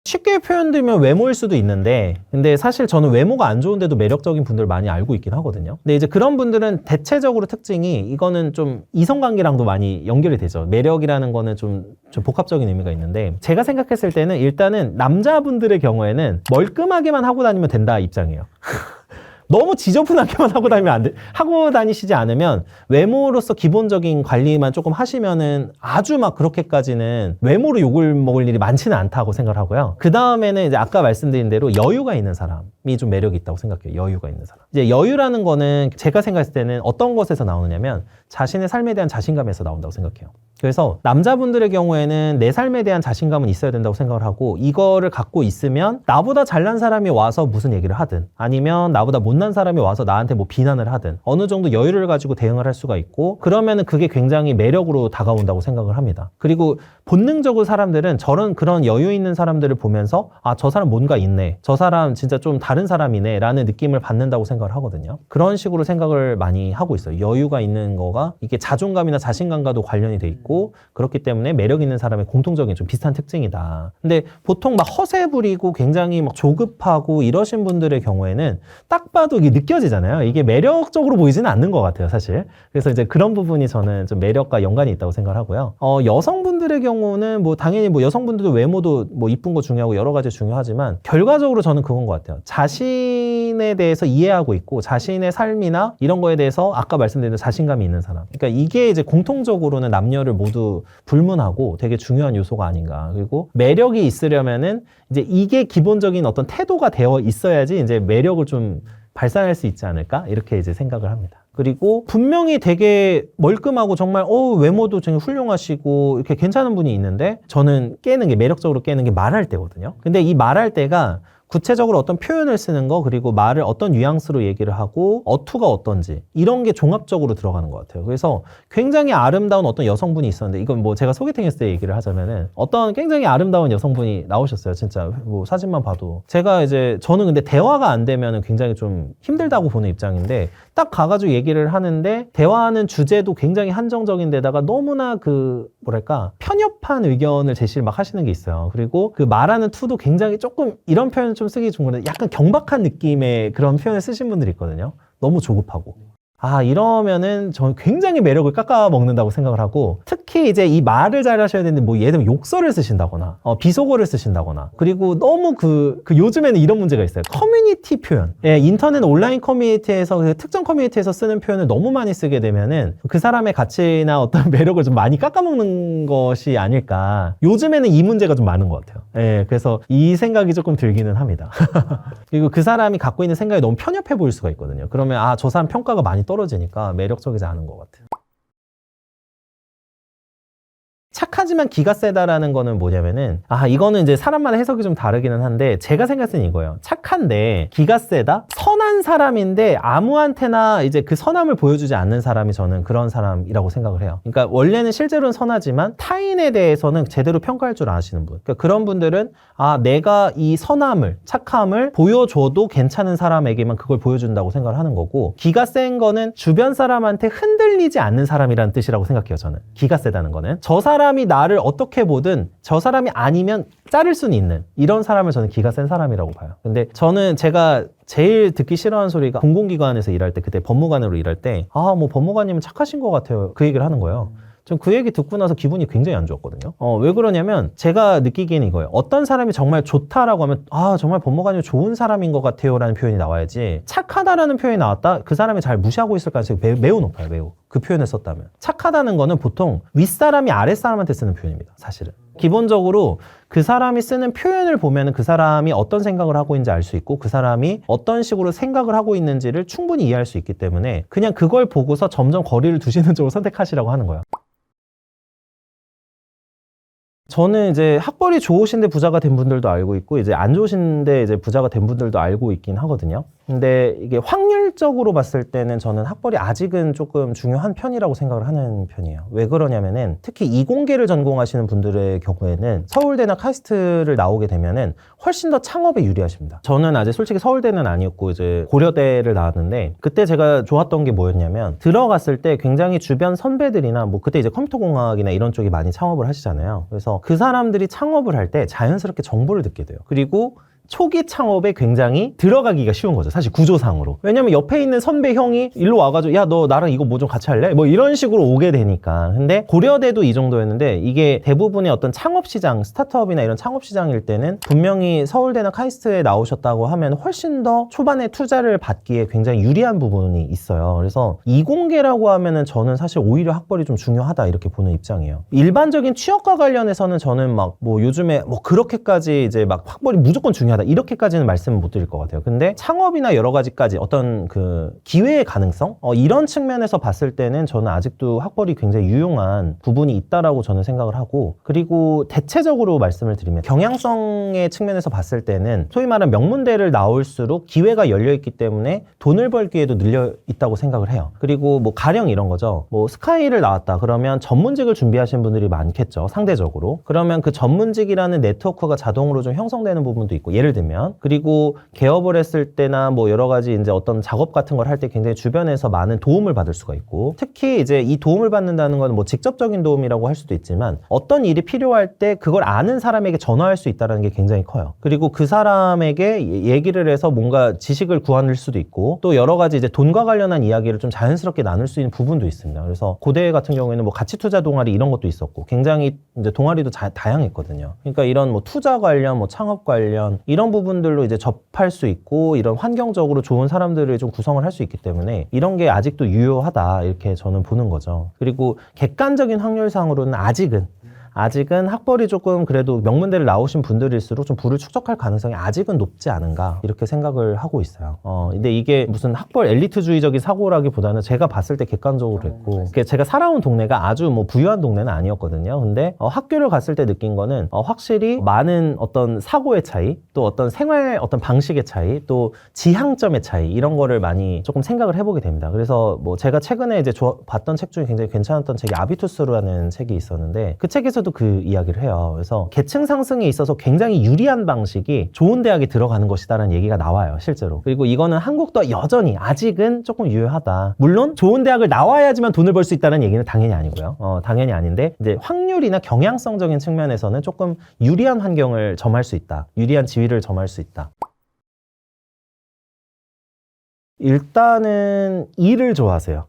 쉽게 표현드리면 외모일 수도 있는데, 근데 사실 저는 외모가 안 좋은데도 매력적인 분들 많이 알고 있긴 하거든요. 근데 이제 그런 분들은 대체적으로 특징이, 이거는 좀 이성관계랑도 많이 연결이 되죠. 매력이라는 거는 좀 복합적인 의미가 있는데, 제가 생각했을 때는 일단은 남자분들의 경우에는 멀끔하게만 하고 다니면 된다 입장이에요. 너무 지저분하게만 하고 다니시지 않으면, 외모로서 기본적인 관리만 조금 하시면은 아주 막 그렇게까지는 외모로 욕을 먹을 일이 많지는 않다고 생각을 하고요. 그 다음에는 이제 아까 말씀드린 대로 여유가 있는 사람이 좀 매력이 있다고 생각해요. 여유가 있는 사람. 이제 여유라는 거는 제가 생각했을 때는 어떤 것에서 나오느냐면, 자신의 삶에 대한 자신감에서 나온다고 생각해요. 그래서 남자분들의 경우에는 내 삶에 대한 자신감은 있어야 된다고 생각을 하고, 이거를 갖고 있으면 나보다 잘난 사람이 와서 무슨 얘기를 하든, 아니면 나보다 못난 사람이 와서 나한테 뭐 비난을 하든 어느 정도 여유를 가지고 대응을 할 수가 있고, 그러면은 그게 굉장히 매력으로 다가온다고 생각을 합니다. 그리고 본능적으로 사람들은 그런 여유 있는 사람들을 보면서, 아, 저 사람 뭔가 있네, 저 사람 진짜 좀 다른 사람이네 라는 느낌을 받는다고 생각을 하거든요. 그런 식으로 생각을 많이 하고 있어요. 여유가 있는 거가 이게 자존감이나 자신감과도 관련이 돼 있고, 그렇기 때문에 매력 있는 사람의 공통적인 좀 비슷한 특징이다. 근데 보통 막 허세 부리고 굉장히 막 조급하고 이러신 분들의 경우에는 딱 봐도 이게 느껴지잖아요. 이게 매력적으로 보이지는 않는 것 같아요, 사실. 그래서 이제 그런 부분이 저는 좀 매력과 연관이 있다고 생각을 하고요. 여성분들의 경우는 뭐 당연히 뭐 여성분들도 외모도 뭐 이쁜 거 중요하고 여러 가지 중요하지만, 결과적으로 저는 그건 것 같아요. 자신에 대해서 이해하고 있고, 자신의 삶이나 이런 거에 대해서 아까 말씀드린 자신감이 있는 사람. 그러니까 이게 이제 공통적으로는 남녀를 모두 불문하고 되게 중요한 요소가 아닌가. 그리고 매력이 있으려면은 이제 이게 기본적인 어떤 태도가 되어 있어야지 이제 매력을 좀 발산할 수 있지 않을까? 이렇게 이제 생각을 합니다. 그리고 분명히 되게 멀끔하고 정말 외모도 되게 훌륭하시고 이렇게 괜찮은 분이 있는데, 저는 매력적으로 깨는 게 말할 때거든요. 근데 이 말할 때가 구체적으로 어떤 표현을 쓰는 거, 그리고 말을 어떤 뉘앙스로 얘기를 하고 어투가 어떤지, 이런 게 종합적으로 들어가는 것 같아요. 그래서 굉장히 아름다운 어떤 여성분이 있었는데, 이건 뭐 제가 소개팅 했을 때 얘기를 하자면은, 어떤 굉장히 아름다운 여성분이 나오셨어요. 진짜 뭐 사진만 봐도. 저는 근데 대화가 안 되면은 굉장히 좀 힘들다고 보는 입장인데, 딱 가가지고 얘기를 하는데 대화하는 주제도 굉장히 한정적인 데다가 너무나 편협한 의견을 제시를 막 하시는 게 있어요. 그리고 그 말하는 투도 굉장히 조금, 이런 표현 좀 쓰기 좋은 건데, 약간 경박한 느낌의 그런 표현을 쓰신 분들이 있거든요. 너무 조급하고. 이러면은 저는 굉장히 매력을 깎아먹는다고 생각을 하고, 특히 이제 이 말을 잘 하셔야 되는데, 뭐 예를 들면 욕설을 쓰신다거나, 비속어를 쓰신다거나, 그리고 너무 요즘에는 이런 문제가 있어요. 커뮤니티 표현. 예, 인터넷 온라인 커뮤니티에서, 그 특정 커뮤니티에서 쓰는 표현을 너무 많이 쓰게 되면은 그 사람의 가치나 어떤 매력을 좀 많이 깎아먹는 것이 아닐까. 요즘에는 이 문제가 좀 많은 것 같아요. 예, 그래서 이 생각이 조금 들기는 합니다. 그리고 그 사람이 갖고 있는 생각이 너무 편협해 보일 수가 있거든요. 그러면 저 사람 평가가 많이 떨어지니까 매력적이지 않은 것 같아요. 착하지만 기가 세다라는 거는 뭐냐면은, 이거는 이제 사람마다 해석이 좀 다르기는 한데, 제가 생각할 때는 이거예요. 착한데 기가 세다? 선한 사람인데 아무한테나 이제 그 선함을 보여주지 않는 사람이 저는 그런 사람이라고 생각을 해요. 그러니까 원래는 실제로는 선하지만 타인에 대해서는 제대로 평가할 줄 아시는 분. 그러니까 그런 분들은 내가 이 선함을, 착함을 보여줘도 괜찮은 사람에게만 그걸 보여준다고 생각을 하는 거고, 기가 센 거는 주변 사람한테 흔들리지 않는 사람이라는 뜻이라고 생각해요. 저는 기가 세다는 거는 저 사람이 나를 어떻게 보든 저 사람이 아니면 자를 수는 있는 이런 사람을 저는 기가 센 사람이라고 봐요. 근데 저는 제가 제일 듣기 싫어하는 소리가, 공공기관에서 일할 때, 그때 법무관으로 일할 때 뭐 법무관님은 착하신 것 같아요, 그 얘기를 하는 거예요. 전 그 얘기 듣고 나서 기분이 굉장히 안 좋았거든요. 왜 그러냐면 제가 느끼기에는 이거예요. 어떤 사람이 정말 좋다라고 하면 정말 법무관이 좋은 사람인 것 같아요 라는 표현이 나와야지, 착하다라는 표현이 나왔다? 그 사람이 잘 무시하고 있을 가능성이 매우 높아요. 매우. 그 표현을 썼다면. 착하다는 거는 보통 윗사람이 아랫사람한테 쓰는 표현입니다. 사실은. 기본적으로 그 사람이 쓰는 표현을 보면 그 사람이 어떤 생각을 하고 있는지 알 수 있고, 그 사람이 어떤 식으로 생각을 하고 있는지를 충분히 이해할 수 있기 때문에 그냥 그걸 보고서 점점 거리를 두시는 쪽을 선택하시라고 하는 거예요. 저는 이제 학벌이 좋으신데 부자가 된 분들도 알고 있고, 이제 안 좋으신데 이제 부자가 된 분들도 알고 있긴 하거든요. 근데 이게 확률적으로 봤을 때는 저는 학벌이 아직은 조금 중요한 편이라고 생각을 하는 편이에요. 왜 그러냐면은 특히 이공계를 전공하시는 분들의 경우에는 서울대나 카이스트를 나오게 되면은 훨씬 더 창업에 유리하십니다. 저는 아직 솔직히 서울대는 아니었고 이제 고려대를 나왔는데, 그때 제가 좋았던 게 뭐였냐면, 들어갔을 때 굉장히 주변 선배들이나 뭐 그때 이제 컴퓨터공학이나 이런 쪽이 많이 창업을 하시잖아요. 그래서 그 사람들이 창업을 할 때 자연스럽게 정보를 듣게 돼요. 그리고 초기 창업에 굉장히 들어가기가 쉬운 거죠. 사실 구조상으로. 왜냐면 옆에 있는 선배 형이 일로 와가지고 야, 너 나랑 이거 뭐 좀 같이 할래? 뭐 이런 식으로 오게 되니까. 근데 고려대도 이 정도였는데, 이게 대부분의 어떤 창업시장, 스타트업이나 이런 창업시장일 때는 분명히 서울대나 카이스트에 나오셨다고 하면 훨씬 더 초반에 투자를 받기에 굉장히 유리한 부분이 있어요. 그래서 이공계라고 하면은 저는 사실 오히려 학벌이 좀 중요하다 이렇게 보는 입장이에요. 일반적인 취업과 관련해서는 저는 막 뭐 요즘에 뭐 그렇게까지 이제 막 학벌이 무조건 중요하다 이렇게까지는 말씀을 못 드릴 것 같아요. 근데 창업이나 여러 가지까지 어떤 그 기회의 가능성? 이런 측면에서 봤을 때는 저는 아직도 학벌이 굉장히 유용한 부분이 있다라고 저는 생각을 하고, 그리고 대체적으로 말씀을 드리면 경향성의 측면에서 봤을 때는 소위 말하는 명문대를 나올수록 기회가 열려있기 때문에 돈을 벌 기회도 늘려 있다고 생각을 해요. 그리고 뭐 가령 이런 거죠. 뭐 스카이를 나왔다 그러면 전문직을 준비하시는 분들이 많겠죠, 상대적으로. 그러면 그 전문직이라는 네트워크가 자동으로 좀 형성되는 부분도 있고, 예를 들면, 그리고 개업을 했을 때나 뭐 여러 가지 이제 어떤 작업 같은 걸 할 때 굉장히 주변에서 많은 도움을 받을 수가 있고, 특히 이제 이 도움을 받는다는 건 뭐 직접적인 도움이라고 할 수도 있지만 어떤 일이 필요할 때 그걸 아는 사람에게 전화할 수 있다는 게 굉장히 커요. 그리고 그 사람에게 얘기를 해서 뭔가 지식을 구할 수도 있고, 또 여러 가지 이제 돈과 관련한 이야기를 좀 자연스럽게 나눌 수 있는 부분도 있습니다. 그래서 고대 같은 경우에는 뭐 가치투자 동아리 이런 것도 있었고, 굉장히 이제 동아리도 다양했거든요. 그러니까 이런 뭐 투자 관련, 뭐 창업 관련 이런 부분들로 이제 접할 수 있고, 이런 환경적으로 좋은 사람들을 좀 구성을 할 수 있기 때문에 이런 게 아직도 유효하다 이렇게 저는 보는 거죠. 그리고 객관적인 확률상으로는 아직은 학벌이 조금 그래도 명문대를 나오신 분들일수록 좀 부를 축적할 가능성이 아직은 높지 않은가 이렇게 생각을 하고 있어요. 근데 이게 무슨 학벌 엘리트주의적인 사고라기보다는 제가 봤을 때 객관적으로 했고, 제가 살아온 동네가 아주 뭐 부유한 동네는 아니었거든요. 근데 학교를 갔을 때 느낀 거는 확실히 많은 어떤 사고의 차이, 또 어떤 생활 어떤 방식의 차이, 또 지향점의 차이, 이런 거를 많이 조금 생각을 해보게 됩니다. 그래서 뭐 제가 최근에 이제 봤던 책 중에 굉장히 괜찮았던 책이 아비투스라는 책이 있었는데, 그 책에서도 그 이야기를 해요. 그래서 계층 상승에 있어서 굉장히 유리한 방식이 좋은 대학에 들어가는 것이다라는 얘기가 나와요, 실제로. 그리고 이거는 한국도 여전히 아직은 조금 유효하다. 물론 좋은 대학을 나와야지만 돈을 벌 수 있다는 얘기는 당연히 아니고요. 당연히 아닌데, 이제 확률이나 경향성적인 측면에서는 조금 유리한 환경을 점할 수 있다, 유리한 지위를 점할 수 있다. 일단은 일을 좋아하세요.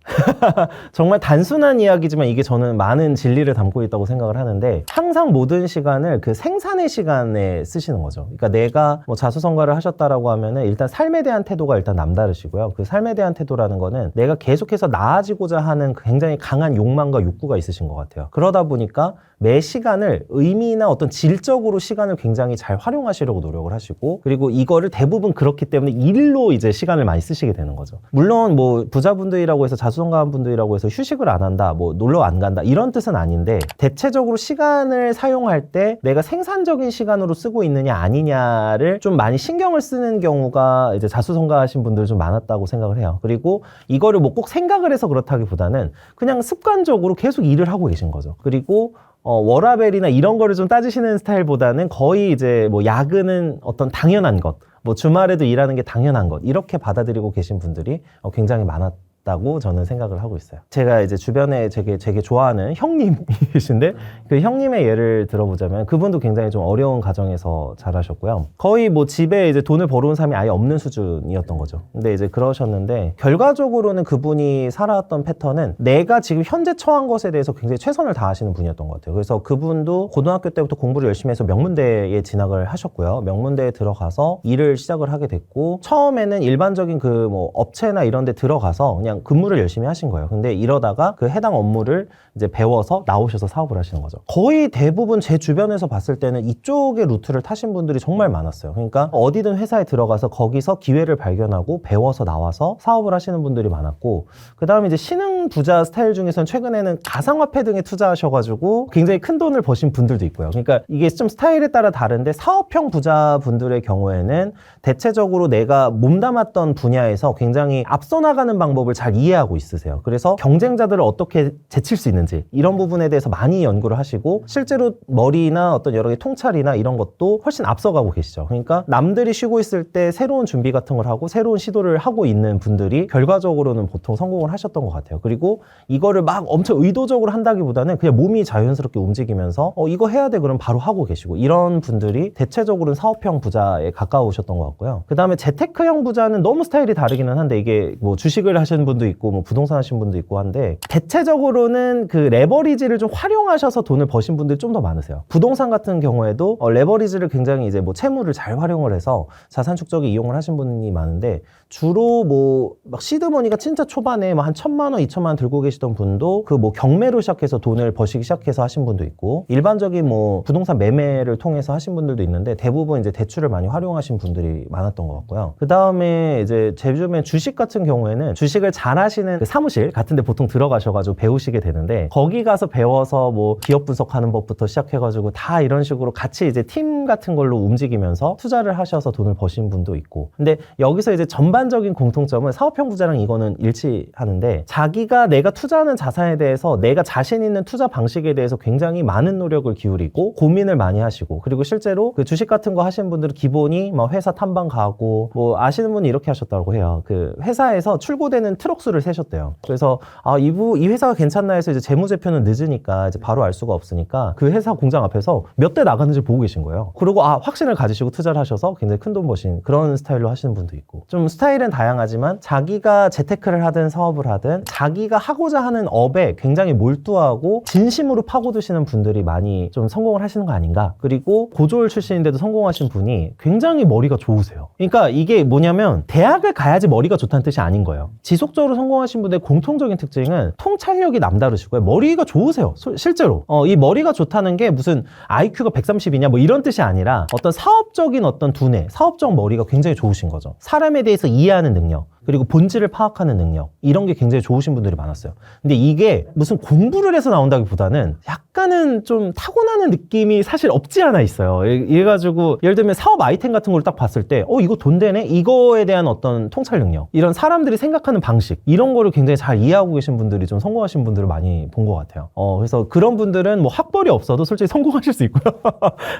정말 단순한 이야기지만 이게 저는 많은 진리를 담고 있다고 생각을 하는데, 항상 모든 시간을 그 생산의 시간에 쓰시는 거죠. 그러니까 내가 뭐 자수성가를 하셨다라고 하면은 일단 삶에 대한 태도가 일단 남다르시고요. 그 삶에 대한 태도라는 거는 내가 계속해서 나아지고자 하는 굉장히 강한 욕망과 욕구가 있으신 것 같아요. 그러다 보니까 매 시간을 의미나 어떤 질적으로 시간을 굉장히 잘 활용하시려고 노력을 하시고, 그리고 이거를 대부분 그렇기 때문에 일로 이제 시간을 많이 쓰시게 되는 거죠. 물론 뭐 부자분들이라고 해서 자수성가한 분들이라고 해서 휴식을 안 한다, 뭐 놀러 안 간다 이런 뜻은 아닌데, 대체적으로 시간을 사용할 때 내가 생산적인 시간으로 쓰고 있느냐 아니냐를 좀 많이 신경을 쓰는 경우가 이제 자수성가하신 분들 좀 많았다고 생각을 해요. 그리고 이거를 뭐 꼭 생각을 해서 그렇다기보다는 그냥 습관적으로 계속 일을 하고 계신 거죠. 그리고 워라밸이나 이런 거를 좀 따지시는 스타일보다는 거의 이제 뭐 야근은 어떤 당연한 것, 뭐 주말에도 일하는 게 당연한 것, 이렇게 받아들이고 계신 분들이 굉장히 많았다고 저는 생각을 하고 있어요. 제가 이제 주변에 되게 좋아하는 형님이신데, 그 형님의 예를 들어보자면 그분도 굉장히 좀 어려운 가정에서 자라셨고요. 거의 뭐 집에 이제 돈을 벌어온 사람이 아예 없는 수준이었던 거죠. 근데 이제 그러셨는데, 결과적으로는 그분이 살아왔던 패턴은 내가 지금 현재 처한 것에 대해서 굉장히 최선을 다하시는 분이었던 것 같아요. 그래서 그분도 고등학교 때부터 공부를 열심히 해서 명문대에 진학을 하셨고요. 명문대에 들어가서 일을 시작을 하게 됐고, 처음에는 일반적인 그 뭐 업체나 이런 데 들어가서 그냥 근무를 열심히 하신 거예요. 근데 이러다가 그 해당 업무를 이제 배워서 나오셔서 사업을 하시는 거죠. 거의 대부분 제 주변에서 봤을 때는 이쪽의 루트를 타신 분들이 정말 많았어요. 그러니까 어디든 회사에 들어가서 거기서 기회를 발견하고 배워서 나와서 사업을 하시는 분들이 많았고, 그 다음에 이제 신흥 부자 스타일 중에서는 최근에는 가상화폐 등에 투자하셔가지고 굉장히 큰 돈을 버신 분들도 있고요. 그러니까 이게 좀 스타일에 따라 다른데, 사업형 부자분들의 경우에는 대체적으로 내가 몸담았던 분야에서 굉장히 앞서 나가는 방법을 잘 이해하고 있으세요. 그래서 경쟁자들을 어떻게 제칠 수 있는지 이런 부분에 대해서 많이 연구를 하시고, 실제로 머리나 어떤 여러 개 통찰이나 이런 것도 훨씬 앞서가고 계시죠. 그러니까 남들이 쉬고 있을 때 새로운 준비 같은 걸 하고 새로운 시도를 하고 있는 분들이 결과적으로는 보통 성공을 하셨던 것 같아요. 그리고 이거를 막 엄청 의도적으로 한다기보다는 그냥 몸이 자연스럽게 움직이면서 이거 해야 돼 그럼 바로 하고 계시고, 이런 분들이 대체적으로는 사업형 부자에 가까우셨던 것 같고요. 그 다음에 재테크형 부자는 너무 스타일이 다르기는 한데, 이게 뭐 주식을 하시는 분도 있고 뭐 부동산 하시는 분도 있고 한데, 대체적으로는 그 레버리지를 좀 활용하셔서 돈을 버신 분들이 좀 더 많으세요. 부동산 같은 경우에도 레버리지를 굉장히 이제 뭐 채무를 잘 활용을 해서 자산 축적에 이용을 하신 분이 많은데, 주로 뭐 막 시드머니가 진짜 초반에 뭐 한 1,000만 원, 2,000만 원 들고 계시던 분도 그 뭐 경매로 시작해서 돈을 버시기 시작해서 하신 분도 있고, 일반적인 뭐 부동산 매매를 통해서 하신 분들도 있는데, 대부분 이제 대출을 많이 활용하신 분들이 많았던 것 같고요. 그 다음에 이제 제 주변에 주식 같은 경우에는 주식을 잘 하시는 그 사무실 같은 데 보통 들어가셔가지고 배우시게 되는데, 거기 가서 배워서 뭐 기업 분석하는 법부터 시작해가지고 다 이런 식으로 같이 이제 팀 같은 걸로 움직이면서 투자를 하셔서 돈을 버신 분도 있고. 근데 여기서 이제 전반적인 공통점은 사업형 부자랑 이거는 일치하는데, 자기가 내가 투자하는 자산에 대해서 내가 자신 있는 투자 방식에 대해서 굉장히 많은 노력을 기울이고 고민을 많이 하시고, 그리고 실제로 그 주식 같은 거 하시는 분들은 기본이 뭐 회사 탐방 가고, 뭐 아시는 분이 이렇게 하셨다고 해요. 그 회사에서 출고되는 트럭 수를 세셨대요. 그래서 이 회사가 괜찮나 해서 이제 재무제표는 늦으니까 이제 바로 알 수가 없으니까 그 회사 공장 앞에서 몇 대 나가는지 보고 계신 거예요. 그리고 확신을 가지시고 투자를 하셔서 굉장히 큰 돈 버신 그런 스타일로 하시는 분도 있고, 좀 스타일은 다양하지만 자기가 재테크를 하든 사업을 하든 자기가 하고자 하는 업에 굉장히 몰두하고 진심으로 파고드시는 분들이 많이 좀 성공을 하시는 거 아닌가. 그리고 고졸 출신인데도 성공하신 분이 굉장히 머리가 좋으세요. 그러니까 이게 뭐냐면 대학을 가야지 머리가 좋다는 뜻이 아닌 거예요. 지속적으로 성공하신 분들의 공통적인 특징은 통찰력이 남다르시고요. 머리가 좋으세요. 실제로 이 머리가 좋다는 게 무슨 IQ가 130이냐 뭐 이런 뜻이 아니라, 어떤 사업적인 어떤 두뇌, 사업적 머리가 굉장히 좋으신 거죠. 사람에 대해서 이해하는 능력, 그리고 본질을 파악하는 능력, 이런 게 굉장히 좋으신 분들이 많았어요. 근데 이게 무슨 공부를 해서 나온다기보다는 약간은 좀 타고나는 느낌이 사실 없지 않아 있어요. 이래가지고 예를 들면 사업 아이템 같은 걸 딱 봤을 때 이거 돈 되네? 이거에 대한 어떤 통찰 능력, 이런 사람들이 생각하는 방식, 이런 거를 굉장히 잘 이해하고 계신 분들이 좀 성공하신 분들을 많이 본 것 같아요. 그래서 그런 분들은 뭐 학벌이 없어도 솔직히 성공하실 수 있고요.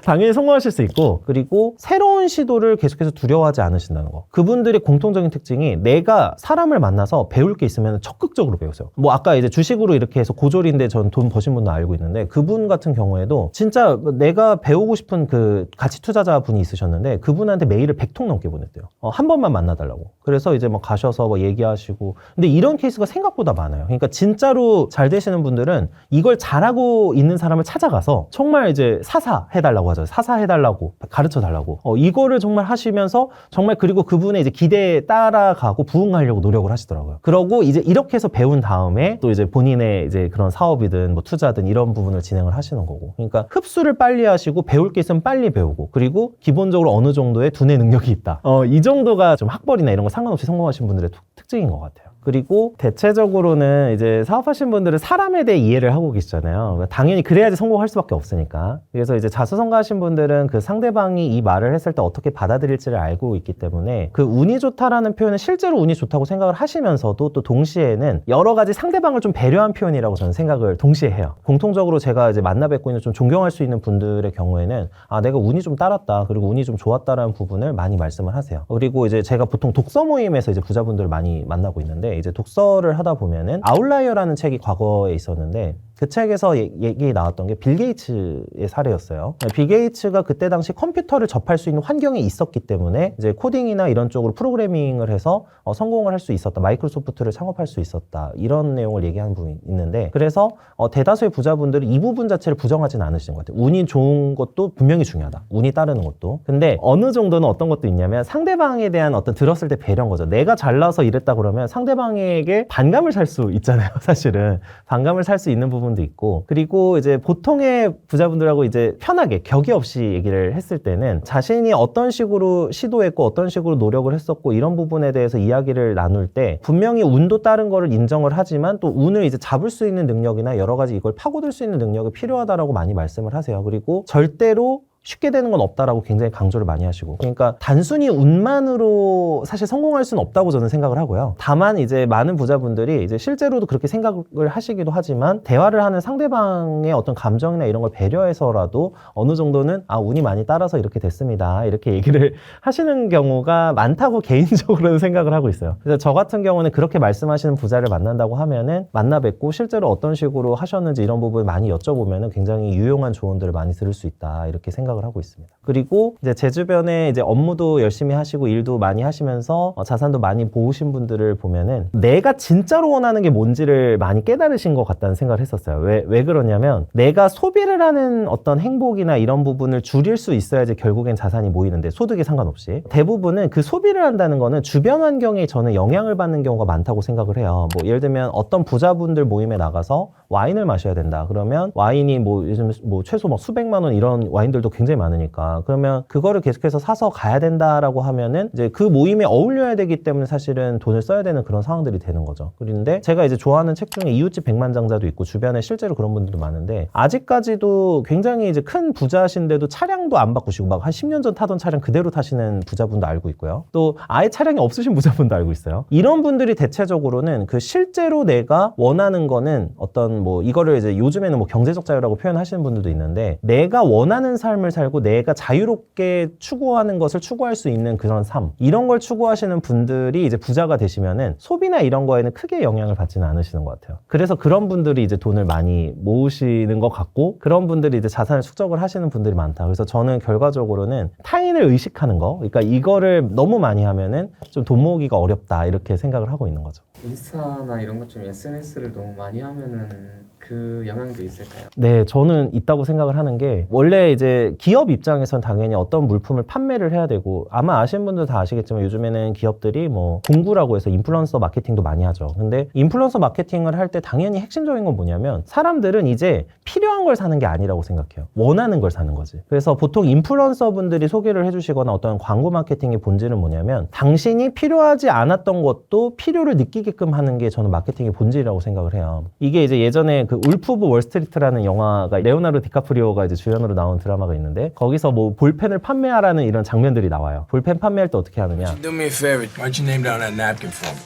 당연히 성공하실 수 있고, 그리고 새로운 시도를 계속해서 두려워하지 않으신다는 거. 그분들의 공통적인 특징이, 내가 사람을 만나서 배울 게 있으면 적극적으로 배우세요. 뭐 아까 이제 주식으로 이렇게 해서 고졸인데 전 돈 버신 분도 알고 있는데, 그분 같은 경우에도 진짜 내가 배우고 싶은 그 가치 투자자 분이 있으셨는데 그분한테 메일을 100통 넘게 보냈대요. 한 번만 만나달라고. 그래서 이제 뭐 가셔서 뭐 얘기하시고. 근데 이런 케이스가 생각보다 많아요. 그러니까 진짜로 잘 되시는 분들은 이걸 잘하고 있는 사람을 찾아가서 정말 이제 사사해달라고 하죠. 사사해달라고, 가르쳐달라고. 이거를 정말 하시면서 정말 그리고 그분의 이제 기대에 따라가고 부응하려고 노력을 하시더라고요. 그러고 이제 이렇게 해서 배운 다음에 또 이제 본인의 이제 그런 사업이든 뭐 투자든 이런 부분을 진행을 하시는 거고. 그러니까 흡수를 빨리 하시고 배울 게 있으면 빨리 배우고 그리고 기본적으로 어느 정도의 두뇌 능력이 있다. 이 정도가 좀 학벌이나 이런 거 상관없이 성공하신 분들의 특징인 것 같아요. 그리고 대체적으로는 이제 사업하시는 분들은 사람에 대해 이해를 하고 계시잖아요. 당연히 그래야지 성공할 수밖에 없으니까. 그래서 이제 자수성가하신 분들은 그 상대방이 이 말을 했을 때 어떻게 받아들일지를 알고 있기 때문에 그 운이 좋다라는 표현은 실제로 운이 좋다고 생각을 하시면서도 또 동시에는 여러 가지 상대방을 좀 배려한 표현이라고 저는 생각을 동시에 해요. 공통적으로 제가 이제 만나 뵙고 있는 좀 존경할 수 있는 분들의 경우에는 내가 운이 좀 따랐다. 그리고 운이 좀 좋았다라는 부분을 많이 말씀을 하세요. 그리고 이제 제가 보통 독서 모임에서 이제 부자분들을 많이 만나고 있는데 이제 독서를 하다 보면은 아웃라이어라는 책이 과거에 있었는데 그 책에서 얘기 나왔던 게 빌 게이츠의 사례였어요. 빌 게이츠가 그때 당시 컴퓨터를 접할 수 있는 환경이 있었기 때문에 이제 코딩이나 이런 쪽으로 프로그래밍을 해서 성공을 할 수 있었다. 마이크로소프트를 창업할 수 있었다. 이런 내용을 얘기하는 분이 있는데 그래서 대다수의 부자분들은 이 부분 자체를 부정하진 않으시는 것 같아요. 운이 좋은 것도 분명히 중요하다. 운이 따르는 것도. 근데 어느 정도는 어떤 것도 있냐면 상대방에 대한 어떤 들었을 때 배려인 거죠. 내가 잘나서 이랬다 그러면 상대방에게 반감을 살 수 있잖아요. 사실은. 반감을 살 수 있는 부분도 있고 그리고 이제 보통의 부자분들하고 이제 편하게 격의 없이 얘기를 했을 때는 자신이 어떤 식으로 시도했고 어떤 식으로 노력을 했었고 이런 부분에 대해서 이야기를 나눌 때 분명히 운도 따른 거를 인정을 하지만 또 운을 이제 잡을 수 있는 능력이나 여러 가지 이걸 파고들 수 있는 능력이 필요하다라고 많이 말씀을 하세요. 그리고 절대로 쉽게 되는 건 없다라고 굉장히 강조를 많이 하시고 그러니까 단순히 운만으로 사실 성공할 수는 없다고 저는 생각을 하고요. 다만 이제 많은 부자분들이 이제 실제로도 그렇게 생각을 하시기도 하지만 대화를 하는 상대방의 어떤 감정이나 이런 걸 배려해서라도 어느 정도는 운이 많이 따라서 이렇게 됐습니다. 이렇게 얘기를 하시는 경우가 많다고 개인적으로는 생각을 하고 있어요. 그래서 저 같은 경우는 그렇게 말씀하시는 부자를 만난다고 하면은 만나 뵙고 실제로 어떤 식으로 하셨는지 이런 부분을 많이 여쭤보면은 굉장히 유용한 조언들을 많이 들을 수 있다. 이렇게 생각을 하고 있습니다. 그리고 이제 제 주변에 이제 업무도 열심히 하시고 일도 많이 하시면서 자산도 많이 모으신 분들을 보면은 내가 진짜로 원하는 게 뭔지를 많이 깨달으신 것 같다는 생각을 했었어요. 왜 그러냐면 내가 소비를 하는 어떤 행복이나 이런 부분을 줄일 수 있어야지 결국엔 자산이 모이는데 소득에 상관없이 대부분은 그 소비를 한다는 거는 주변 환경에 저는 영향을 받는 경우가 많다고 생각을 해요. 뭐 예를 들면 어떤 부자분들 모임에 나가서 와인을 마셔야 된다. 그러면 와인이 뭐 요즘 뭐 최소 막 수백만 원 이런 와인들도 굉장히 많으니까 그러면 그거를 계속해서 사서 가야 된다라고 하면은 이제 그 모임에 어울려야 되기 때문에 사실은 돈을 써야 되는 그런 상황들이 되는 거죠. 그런데 제가 이제 좋아하는 책 중에 이웃집 백만장자도 있고 주변에 실제로 그런 분들도 많은데 아직까지도 굉장히 이제 큰 부자신데도 차량도 안 바꾸시고 막 한 10년 전 타던 차량 그대로 타시는 부자분도 알고 있고요. 또 아예 차량이 없으신 부자분도 알고 있어요. 이런 분들이 대체적으로는 그 실제로 내가 원하는 거는 어떤 뭐 이거를 이제 요즘에는 뭐 경제적 자유라고 표현하시는 분들도 있는데 내가 원하는 삶을 살고 내가 자유롭게 추구하는 것을 추구할 수 있는 그런 삶 이런 걸 추구하시는 분들이 이제 부자가 되시면은 소비나 이런 거에는 크게 영향을 받지는 않으시는 것 같아요. 그래서 그런 분들이 이제 돈을 많이 모으시는 것 같고 그런 분들이 이제 자산을 축적을 하시는 분들이 많다. 그래서 저는 결과적으로는 타인을 의식하는 거 그러니까 이거를 너무 많이 하면은 좀 돈 모으기가 어렵다 이렇게 생각을 하고 있는 거죠. 인스타나 이런 것 좀 SNS를 너무 많이 하면은 그 영향도 있을까요? 네, 저는 있다고 생각을 하는 게 원래 이제 기업 입장에선 당연히 어떤 물품을 판매를 해야 되고 아마 아시는 분들 다 아시겠지만 요즘에는 기업들이 뭐 공구라고 해서 인플루언서 마케팅도 많이 하죠. 근데 인플루언서 마케팅을 할 때 당연히 핵심적인 건 뭐냐면 사람들은 이제 필요한 걸 사는 게 아니라고 생각해요. 원하는 걸 사는 거지. 그래서 보통 인플루언서 분들이 소개를 해주시거나 어떤 광고 마케팅의 본질은 뭐냐면 당신이 필요하지 않았던 것도 필요를 느끼게끔 하는 게 저는 마케팅의 본질이라고 생각을 해요. 이게 이제 예전에 그 울프 오브 월스트리트라는 영화가 레오나르도 디카프리오가 이제 주연으로 나온 드라마가 있는데 거기서 뭐 볼펜을 판매하라는 이런 장면들이 나와요. 볼펜 판매할 때 어떻게 하느냐? Do me a favor. Why don't you name down that napkin for me?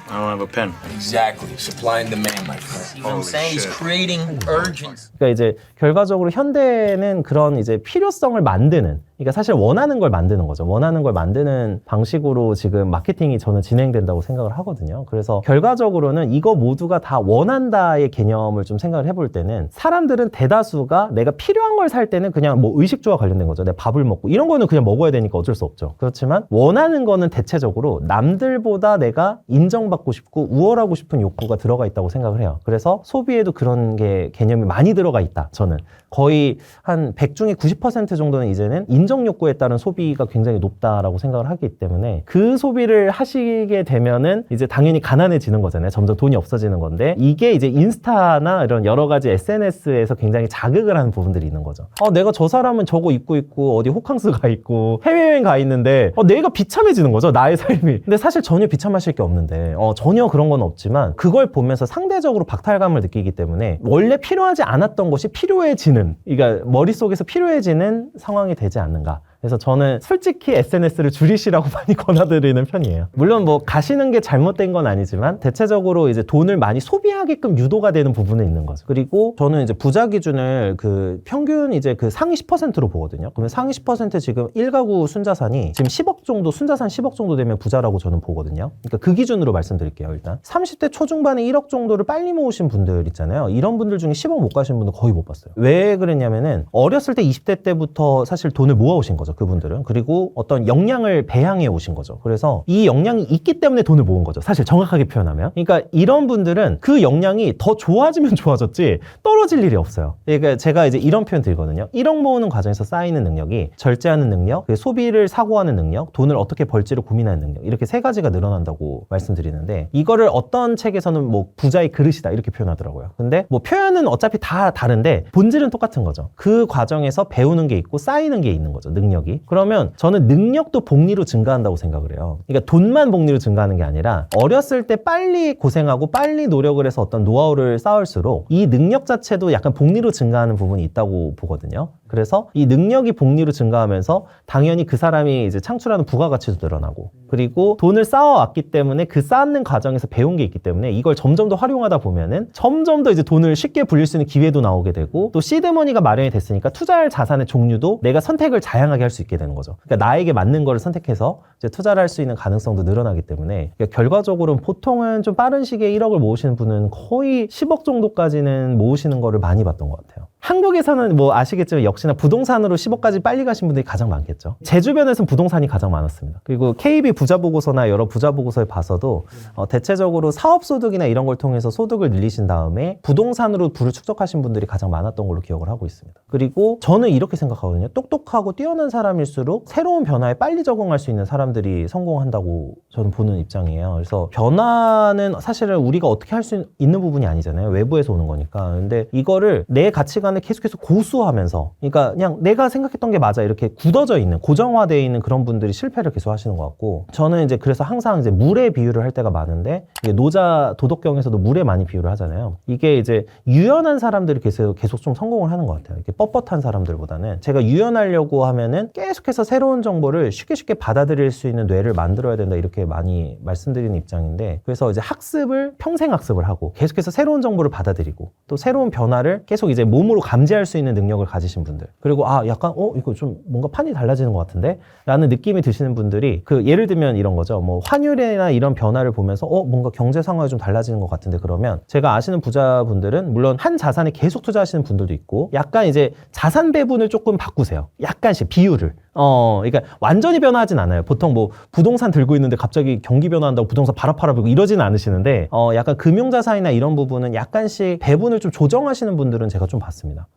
I don't have a pen. Exactly. Supply and demand, my friend. You know what I'm saying? He's creating urgency. 그러니까 이제 결과적으로 현대는 그런 이제 필요성을 만드는 그러니까 사실 원하는 걸 만드는 거죠. 원하는 걸 만드는 방식으로 지금 마케팅이 저는 진행된다고 생각을 하거든요. 그래서 결과적으로는 이거 모두가 다 원한다의 개념을 좀 생각을 해볼 때는 사람들은 대다수가 내가 필요한 걸 살 때는 그냥 뭐 의식주와 관련된 거죠. 내가 밥을 먹고 이런 거는 그냥 먹어야 되니까 어쩔 수 없죠. 그렇지만 원하는 거는 대체적으로 남들보다 내가 인정받고 싶고 우월하고 싶은 욕구가 들어가 있다고 생각을 해요. 그래서 소비에도 그런 게 개념이 많이 들어가 있다. 저는 거의 한 100 중에 90% 정도는 이제는 인정 욕구에 따른 소비가 굉장히 높다라고 생각을 하기 때문에 그 소비를 하시게 되면은 이제 당연히 가난해지는 거잖아요. 점점 돈이 없어지는 건데 이게 이제 인스타나 이런 여러 가지 SNS에서 굉장히 자극을 하는 부분들이 있는 거죠. 내가 저 사람은 저거 입고 있고 어디 호캉스 가 있고 해외여행 가 있는데 내가 비참해지는 거죠. 나의 삶이. 근데 사실 전혀 비참하실 게 없는데 전혀 그런 건 없지만 그걸 보면서 상대적으로 박탈감을 느끼기 때문에 원래 필요하지 않았던 것이 필요해지는 그러니까 머릿속에서 필요해지는 상황이 되지 않는가. 그래서 저는 솔직히 SNS를 줄이시라고 많이 권해드리는 편이에요. 물론 뭐 가시는 게 잘못된 건 아니지만 대체적으로 이제 돈을 많이 소비하게끔 유도가 되는 부분은 있는 거죠. 그리고 저는 이제 부자 기준을 그 평균 이제 그 상위 10%로 보거든요. 그러면 상위 10% 지금 1가구 순자산이 지금 10억 정도, 순자산 10억 정도 되면 부자라고 저는 보거든요. 그러니까 그 기준으로 말씀드릴게요. 일단 30대 초중반에 1억 정도를 빨리 모으신 분들 있잖아요. 이런 분들 중에 10억 못 가신 분들 거의 못 봤어요. 왜 그랬냐면은 어렸을 때 20대 때부터 사실 돈을 모아오신 거죠. 그분들은. 그리고 어떤 역량을 배양해 오신 거죠. 그래서 이 역량이 있기 때문에 돈을 모은 거죠. 사실 정확하게 표현하면. 그러니까 이런 분들은 그 역량이 더 좋아지면 좋아졌지 떨어질 일이 없어요. 그러니까 제가 이제 이런 표현 드리거든요. 1억 모으는 과정에서 쌓이는 능력이 절제하는 능력, 소비를 사고하는 능력, 돈을 어떻게 벌지를 고민하는 능력 이렇게 세 가지가 늘어난다고 말씀드리는데 이거를 어떤 책에서는 뭐 부자의 그릇이다 이렇게 표현하더라고요. 근데 뭐 표현은 어차피 다 다른데 본질은 똑같은 거죠. 그 과정에서 배우는 게 있고 쌓이는 게 있는 거죠. 능력이. 그러면 저는 능력도 복리로 증가한다고 생각을 해요. 그러니까 돈만 복리로 증가하는 게 아니라 어렸을 때 빨리 고생하고 빨리 노력을 해서 어떤 노하우를 쌓을수록 이 능력 자체도 약간 복리로 증가하는 부분이 있다고 보거든요. 그래서 이 능력이 복리로 증가하면서 당연히 그 사람이 이제 창출하는 부가가치도 늘어나고 그리고 돈을 쌓아왔기 때문에 그 쌓는 과정에서 배운 게 있기 때문에 이걸 점점 더 활용하다 보면은 점점 더 이제 돈을 쉽게 불릴 수 있는 기회도 나오게 되고 또 시드머니가 마련이 됐으니까 투자할 자산의 종류도 내가 선택을 다양하게 할 수 있게 되는 거죠. 그러니까 나에게 맞는 거를 선택해서 이제 투자를 할 수 있는 가능성도 늘어나기 때문에 그러니까 결과적으로는 보통은 좀 빠른 시기에 1억을 모으시는 분은 거의 10억 정도까지는 모으시는 거를 많이 봤던 것 같아요. 한국에서는 뭐 아시겠지만 역시나 부동산으로 10억까지 빨리 가신 분들이 가장 많겠죠. 제 주변에서는 부동산이 가장 많았습니다. 그리고 KB 부자보고서나 여러 부자보고서에 봐서도 대체적으로 사업소득이나 이런 걸 통해서 소득을 늘리신 다음에 부동산으로 부를 축적하신 분들이 가장 많았던 걸로 기억을 하고 있습니다. 그리고 저는 이렇게 생각하거든요. 똑똑하고 뛰어난 사람일수록 새로운 변화에 빨리 적응할 수 있는 사람들이 성공한다고 저는 보는 입장이에요. 그래서 변화는 사실은 우리가 어떻게 할 수 있는 부분이 아니잖아요. 외부에서 오는 거니까. 근데 이거를 내 가치관을 계속해서 고수하면서 그러니까 그냥 내가 생각했던 게 맞아 이렇게 굳어져 있는 고정화되어 있는 그런 분들이 실패를 계속 하시는 것 같고 저는 이제 그래서 항상 이제 물에 비유를 할 때가 많은데 노자 도덕경에서도 물에 많이 비유를 하잖아요. 이게 이제 유연한 사람들이 계속 좀 성공을 하는 것 같아요. 이렇게 뻣뻣한 사람들보다는 제가 유연하려고 하면은 계속해서 새로운 정보를 쉽게 받아들일 수 있는 뇌를 만들어야 된다 이렇게 많이 말씀드리는 입장인데 그래서 이제 학습을 평생 학습을 하고 계속해서 새로운 정보를 받아들이고 또 새로운 변화를 계속 이제 몸으로 감지할 수 있는 능력을 가지신 분들 그리고 약간 이거 좀 뭔가 판이 달라지는 것 같은데 라는 느낌이 드시는 분들이 그 예를 들면 이런 거죠. 뭐 환율이나 이런 변화를 보면서 뭔가 경제 상황이 좀 달라지는 것 같은데 그러면 제가 아시는 부자분들은 물론 한 자산에 계속 투자하시는 분들도 있고 약간 이제 자산 배분을 조금 바꾸세요. 약간씩 비율을. 그러니까 완전히 변화하진 않아요. 보통 뭐 부동산 들고 있는데 갑자기 경기 변화한다고 부동산 팔아버리고 이러지는 않으시는데 약간 금융자산이나 이런 부분은 약간씩 배분을 좀 조정하시는 분들은 제가 좀 봤습니다.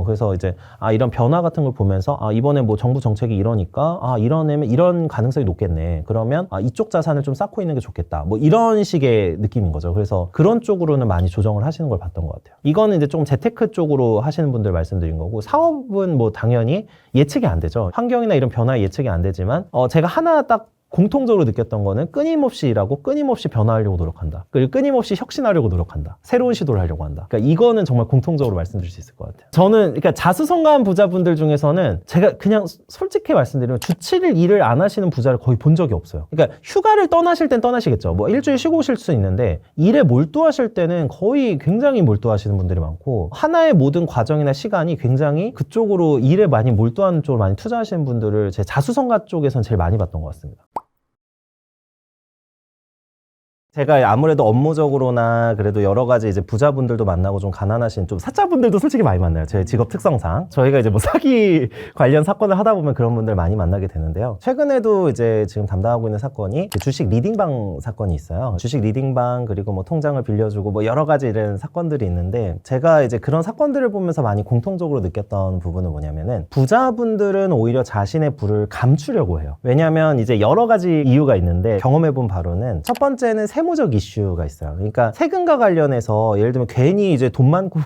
그래서 이제 이런 변화 같은 걸 보면서 이번에 뭐 정부 정책이 이러니까 이러면 이런 가능성이 높겠네. 그러면 이쪽 자산을 좀 쌓고 있는 게 좋겠다. 뭐 이런 식의 느낌인 거죠. 그래서 그런 쪽으로는 많이 조정을 하시는 걸 봤던 것 같아요. 이거는 이제 좀 재테크 쪽으로 하시는 분들 말씀드린 거고 사업은 뭐 당연히 예측이 안 되죠. 환경이나 이런 변화에 예측이 안 되지만 제가 하나 딱 공통적으로 느꼈던 거는 끊임없이 일하고 끊임없이 변화하려고 노력한다. 그리고 끊임없이 혁신하려고 노력한다. 새로운 시도를 하려고 한다. 그러니까 이거는 정말 공통적으로 말씀드릴 수 있을 것 같아요. 저는 그러니까 자수성가한 부자분들 중에서는 제가 그냥 솔직히 말씀드리면 주 7일 일을 안 하시는 부자를 거의 본 적이 없어요. 그러니까 휴가를 떠나실 땐 떠나시겠죠. 뭐 일주일 쉬고 오실 수 있는데 일에 몰두하실 때는 거의 굉장히 몰두하시는 분들이 많고 하나의 모든 과정이나 시간이 굉장히 그쪽으로 일에 많이 몰두하는 쪽으로 많이 투자하시는 분들을 제 자수성가 쪽에서는 제일 많이 봤던 것 같습니다. 제가 아무래도 업무적으로나 그래도 여러 가지 이제 부자분들도 만나고 좀 가난하신 좀 사자분들도 솔직히 많이 만나요. 제 직업 특성상. 저희가 이제 뭐 사기 관련 사건을 하다 보면 그런 분들 많이 만나게 되는데요. 최근에도 이제 지금 담당하고 있는 사건이 주식 리딩방 사건이 있어요. 주식 리딩방 그리고 뭐 통장을 빌려주고 뭐 여러 가지 이런 사건들이 있는데 제가 이제 그런 사건들을 보면서 많이 공통적으로 느꼈던 부분은 뭐냐면은 부자분들은 오히려 자신의 부를 감추려고 해요. 왜냐하면 이제 여러 가지 이유가 있는데 경험해본 바로는 첫 번째는 세무적 이슈가 있어요. 그러니까 세금과 관련해서 예를 들면 괜히 이제 돈 많고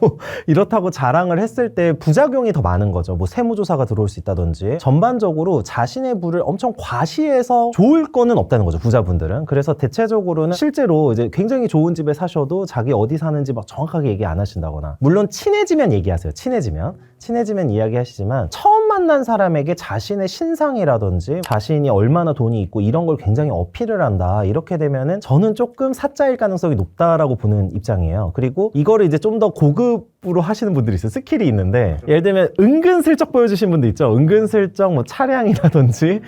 이렇다고 자랑을 했을 때 부작용이 더 많은 거죠. 뭐 세무조사가 들어올 수 있다든지 전반적으로 자신의 부를 엄청 과시해서 좋을 거는 없다는 거죠. 부자분들은. 그래서 대체적으로는 실제로 이제 굉장히 좋은 집에 사셔도 자기 어디 사는지 막 정확하게 얘기 안 하신다거나 물론 친해지면 얘기하세요. 친해지면 이야기하시지만 처음 만난 사람에게 자신의 신상이라든지 자신이 얼마나 돈이 있고 이런 걸 굉장히 어필을 한다. 이렇게 되면은 저는 조금 사짜일 가능성이 높다라고 보는 입장이에요. 그리고 이거를 이제 좀 더 고급으로 하시는 분들이 있어요. 스킬이 있는데 예를 들면 은근슬쩍 보여주신 분들 있죠. 은근슬쩍 뭐 차량이라든지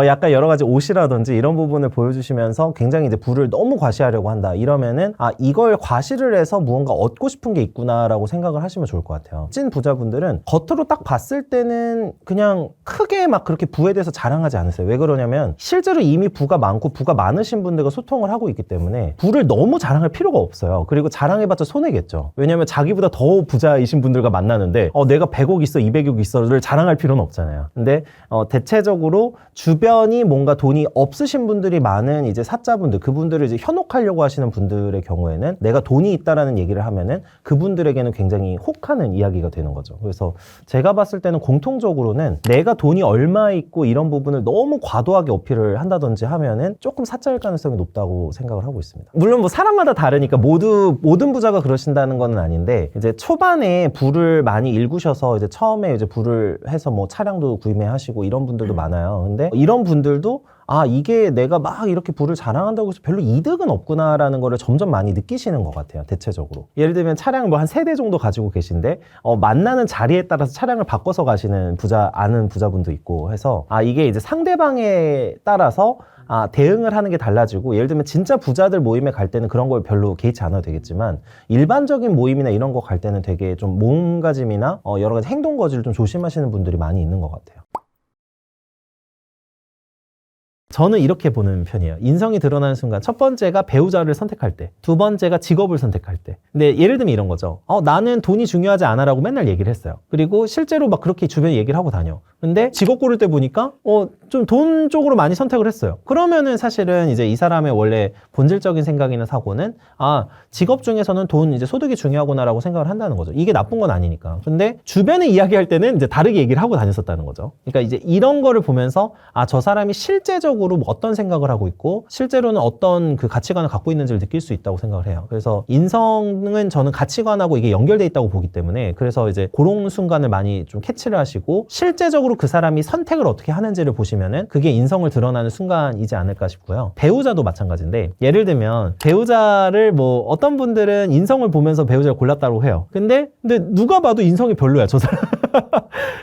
약간 여러 가지 옷이라든지 이런 부분을 보여주시면서 굉장히 이제 부를 너무 과시하려고 한다. 이러면은 아 이걸 과시를 해서 무언가 얻고 싶은 게 있구나라고 생각을 하시면 좋을 것 같아요. 찐 부자분들은 겉으로 딱 봤을 때는 그냥 크게 막 그렇게 부에 대해서 자랑하지 않으세요. 왜 그러냐면 실제로 이미 부가 많고 부가 많으신 분들과 소통을 하고 있기 때문에 부를 너무 자랑할 필요가 없어요. 그리고 자랑해봤자 손해겠죠. 왜냐면 자기보다 더 부자이신 분들과 만나는데 내가 100억 있어 200억 있어를 자랑할 필요는 없잖아요. 근데 대체적으로 주변이 뭔가 돈이 없으신 분들이 많은 이제 사자분들 그분들을 이제 현혹하려고 하시는 분들의 경우에는 내가 돈이 있다라는 얘기를 하면은 그분들에게는 굉장히 혹하는 이야기가 되는 거죠. 그래서 제가 봤을 때는 공통적으로는 내가 돈이 얼마 있고 이런 부분을 너무 과도하게 어필을 한다든지 하면은 조금 사짜일 가능성이 높다고 생각을 하고 있습니다. 물론 뭐 사람마다 다르니까 모든 부자가 그러신다는 건 아닌데 이제 초반에 부를 많이 일구셔서 이제 처음에 이제 부를 해서 뭐 차량도 구매하시고 이런 분들도 많아요. 근데 이런 분들도 아 이게 내가 막 이렇게 부를 자랑한다고 해서 별로 이득은 없구나라는 거를 점점 많이 느끼시는 것 같아요. 대체적으로 예를 들면 차량을 뭐 한 3대 정도 가지고 계신데 만나는 자리에 따라서 차량을 바꿔서 가시는 아는 부자분도 있고 해서 아 이게 이제 상대방에 따라서 대응을 하는 게 달라지고 예를 들면 진짜 부자들 모임에 갈 때는 그런 걸 별로 개의치 않아도 되겠지만 일반적인 모임이나 이런 거 갈 때는 되게 좀 몸가짐이나 여러 가지 행동 거지를 좀 조심하시는 분들이 많이 있는 것 같아요. 저는 이렇게 보는 편이에요. 인성이 드러나는 순간 첫 번째가 배우자를 선택할 때, 두 번째가 직업을 선택할 때. 근데 예를 들면 이런 거죠. 나는 돈이 중요하지 않아 라고 맨날 얘기를 했어요. 그리고 실제로 막 그렇게 주변에 얘기를 하고 다녀. 근데 직업 고를 때 보니까 좀 돈 쪽으로 많이 선택을 했어요. 그러면은 사실은 이제 이 사람의 원래 본질적인 생각이나 사고는 직업 중에서는 돈 이제 소득이 중요하구나라고 생각을 한다는 거죠. 이게 나쁜 건 아니니까. 근데 주변에 이야기할 때는 이제 다르게 얘기를 하고 다녔었다는 거죠. 그러니까 이제 이런 거를 보면서 저 사람이 실제적으로 뭐 어떤 생각을 하고 있고 실제로는 어떤 그 가치관을 갖고 있는지를 느낄 수 있다고 생각을 해요. 그래서 인성은 저는 가치관하고 이게 연결돼 있다고 보기 때문에 그래서 이제 그런 순간을 많이 좀 캐치를 하시고 실제적으로 그 사람이 선택을 어떻게 하는지를 보시면은 그게 인성을 드러나는 순간이지 않을까 싶고요. 배우자도 마찬가지인데 예를 들면 배우자를 뭐 어떤 분들은 인성을 보면서 배우자를 골랐다고 해요. 근데 누가 봐도 인성이 별로야 저 사람.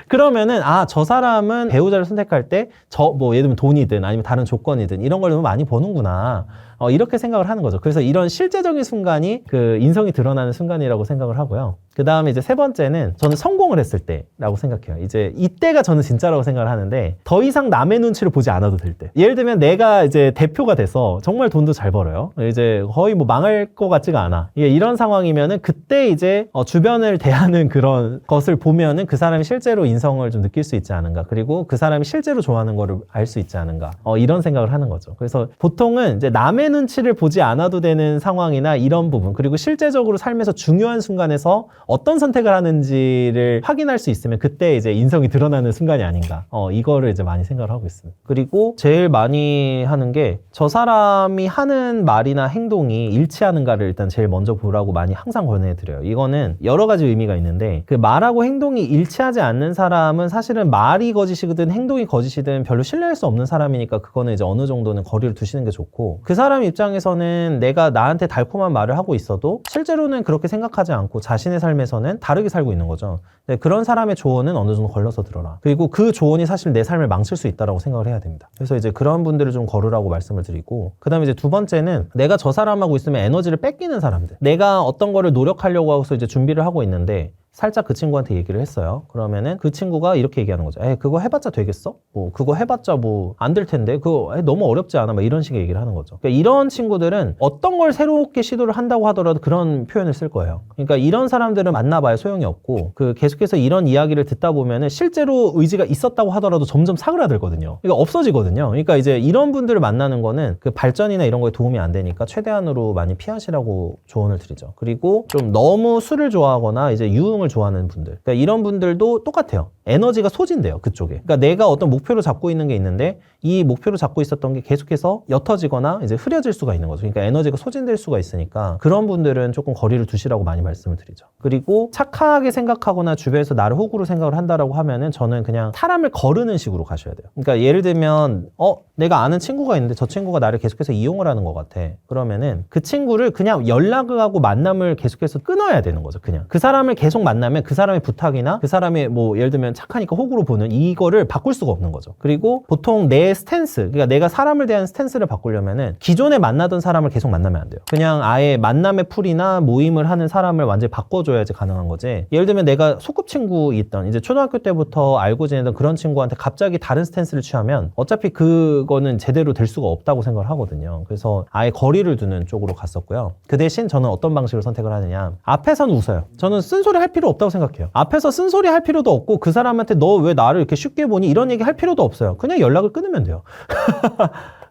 그러면은 저 사람은 배우자를 선택할 때 뭐 예를 들면 돈이든 아니면 다른 조건이든 이런 걸 너무 많이 보는구나. 이렇게 생각을 하는 거죠. 그래서 이런 실제적인 순간이 그 인성이 드러나는 순간이라고 생각을 하고요. 그 다음에 이제 세 번째는 저는 성공을 했을 때라고 생각해요. 이제 이때가 저는 진짜라고 생각을 하는데 더 이상 남의 눈치를 보지 않아도 될 때. 예를 들면 내가 이제 대표가 돼서 정말 돈도 잘 벌어요. 이제 거의 뭐 망할 것 같지가 않아. 이런 상황이면은 그때 이제 주변을 대하는 그런 것을 보면은 그 사람이 실제로 인성을 좀 느낄 수 있지 않은가. 그리고 그 사람이 실제로 좋아하는 거를 알 수 있지 않은가. 이런 생각을 하는 거죠. 그래서 보통은 이제 남의 남의 눈치를 보지 않아도 되는 상황이나 이런 부분, 그리고 실제적으로 삶에서 중요한 순간에서 어떤 선택을 하는지를 확인할 수 있으면 그때 이제 인성이 드러나는 순간이 아닌가. 이거를 이제 많이 생각을 하고 있습니다. 그리고 제일 많이 하는 게 저 사람이 하는 말이나 행동이 일치하는가를 일단 제일 먼저 보라고 많이 항상 권해드려요. 이거는 여러 가지 의미가 있는데 그 말하고 행동이 일치하지 않는 사람은 사실은 말이 거짓이든 행동이 거짓이든 별로 신뢰할 수 없는 사람이니까 그거는 이제 어느 정도는 거리를 두시는 게 좋고, 그 사람 입장에서는 내가 나한테 달콤한 말을 하고 있어도 실제로는 그렇게 생각하지 않고 자신의 삶에서는 다르게 살고 있는 거죠. 그런 사람의 조언은 어느 정도 걸러서 들어라. 그리고 그 조언이 사실 내 삶을 망칠 수 있다고 생각을 해야 됩니다. 그래서 이제 그런 분들을 좀 거르라고 말씀을 드리고, 그 다음에 이제 두 번째는 내가 저 사람하고 있으면 에너지를 뺏기는 사람들. 내가 어떤 거를 노력하려고 하고서 이제 준비를 하고 있는데 살짝 그 친구한테 얘기를 했어요. 그러면은 그 친구가 이렇게 얘기하는 거죠. 그거 해봤자 되겠어? 뭐 그거 해봤자 뭐 안 될 텐데 그거 너무 어렵지 않아? 막 이런 식의 얘기를 하는 거죠. 그러니까 이런 친구들은 어떤 걸 새롭게 시도를 한다고 하더라도 그런 표현을 쓸 거예요. 그러니까 이런 사람들은 만나봐야 소용이 없고, 그 계속해서 이런 이야기를 듣다 보면은 실제로 의지가 있었다고 하더라도 점점 사그라들거든요. 그러니까 없어지거든요. 그러니까 이제 이런 분들을 만나는 거는 그 발전이나 이런 거에 도움이 안 되니까 최대한으로 많이 피하시라고 조언을 드리죠. 그리고 좀 너무 술을 좋아하거나 이제 유흥을 좋아하는 분들, 그러니까 이런 분들도 똑같아요. 에너지가 소진돼요, 그쪽에. 그러니까 내가 어떤 목표를 잡고 있는 게 있는데 이 목표를 잡고 있었던 게 계속해서 옅어지거나 이제 흐려질 수가 있는 거죠. 그러니까 에너지가 소진될 수가 있으니까 그런 분들은 조금 거리를 두시라고 많이 말씀을 드리죠. 그리고 착하게 생각하거나 주변에서 나를 호구로 생각을 한다라고 하면은 저는 그냥 사람을 거르는 식으로 가셔야 돼요. 그러니까 예를 들면 내가 아는 친구가 있는데 저 친구가 나를 계속해서 이용을 하는 것 같아. 그러면은 그 친구를 그냥 연락을 하고 만남을 계속해서 끊어야 되는 거죠. 그냥 그 사람을 계속 만나면 그 사람의 부탁이나 그 사람의 뭐 예를 들면 착하니까 호구로 보는 이거를 바꿀 수가 없는 거죠. 그리고 보통 내 스탠스, 그러니까 내가 사람을 대한 스탠스를 바꾸려면은 기존에 만나던 사람을 계속 만나면 안 돼요. 그냥 아예 만남의 풀이나 모임을 하는 사람을 완전히 바꿔줘야지 가능한 거지. 예를 들면 내가 소꿉친구 있던 이제 초등학교 때부터 알고 지내던 그런 친구한테 갑자기 다른 스탠스를 취하면 어차피 그거는 제대로 될 수가 없다고 생각을 하거든요. 그래서 아예 거리를 두는 쪽으로 갔었고요. 그 대신 저는 어떤 방식으로 선택을 하느냐, 앞에서는 웃어요. 저는 쓴소리 할 필요 없다고 생각해요. 앞에서 쓴소리 할 필요도 없고 그 사람한테 너 왜 나를 이렇게 쉽게 보니 이런 얘기 할 필요도 없어요. 그냥 연락을 끊으면 돼요.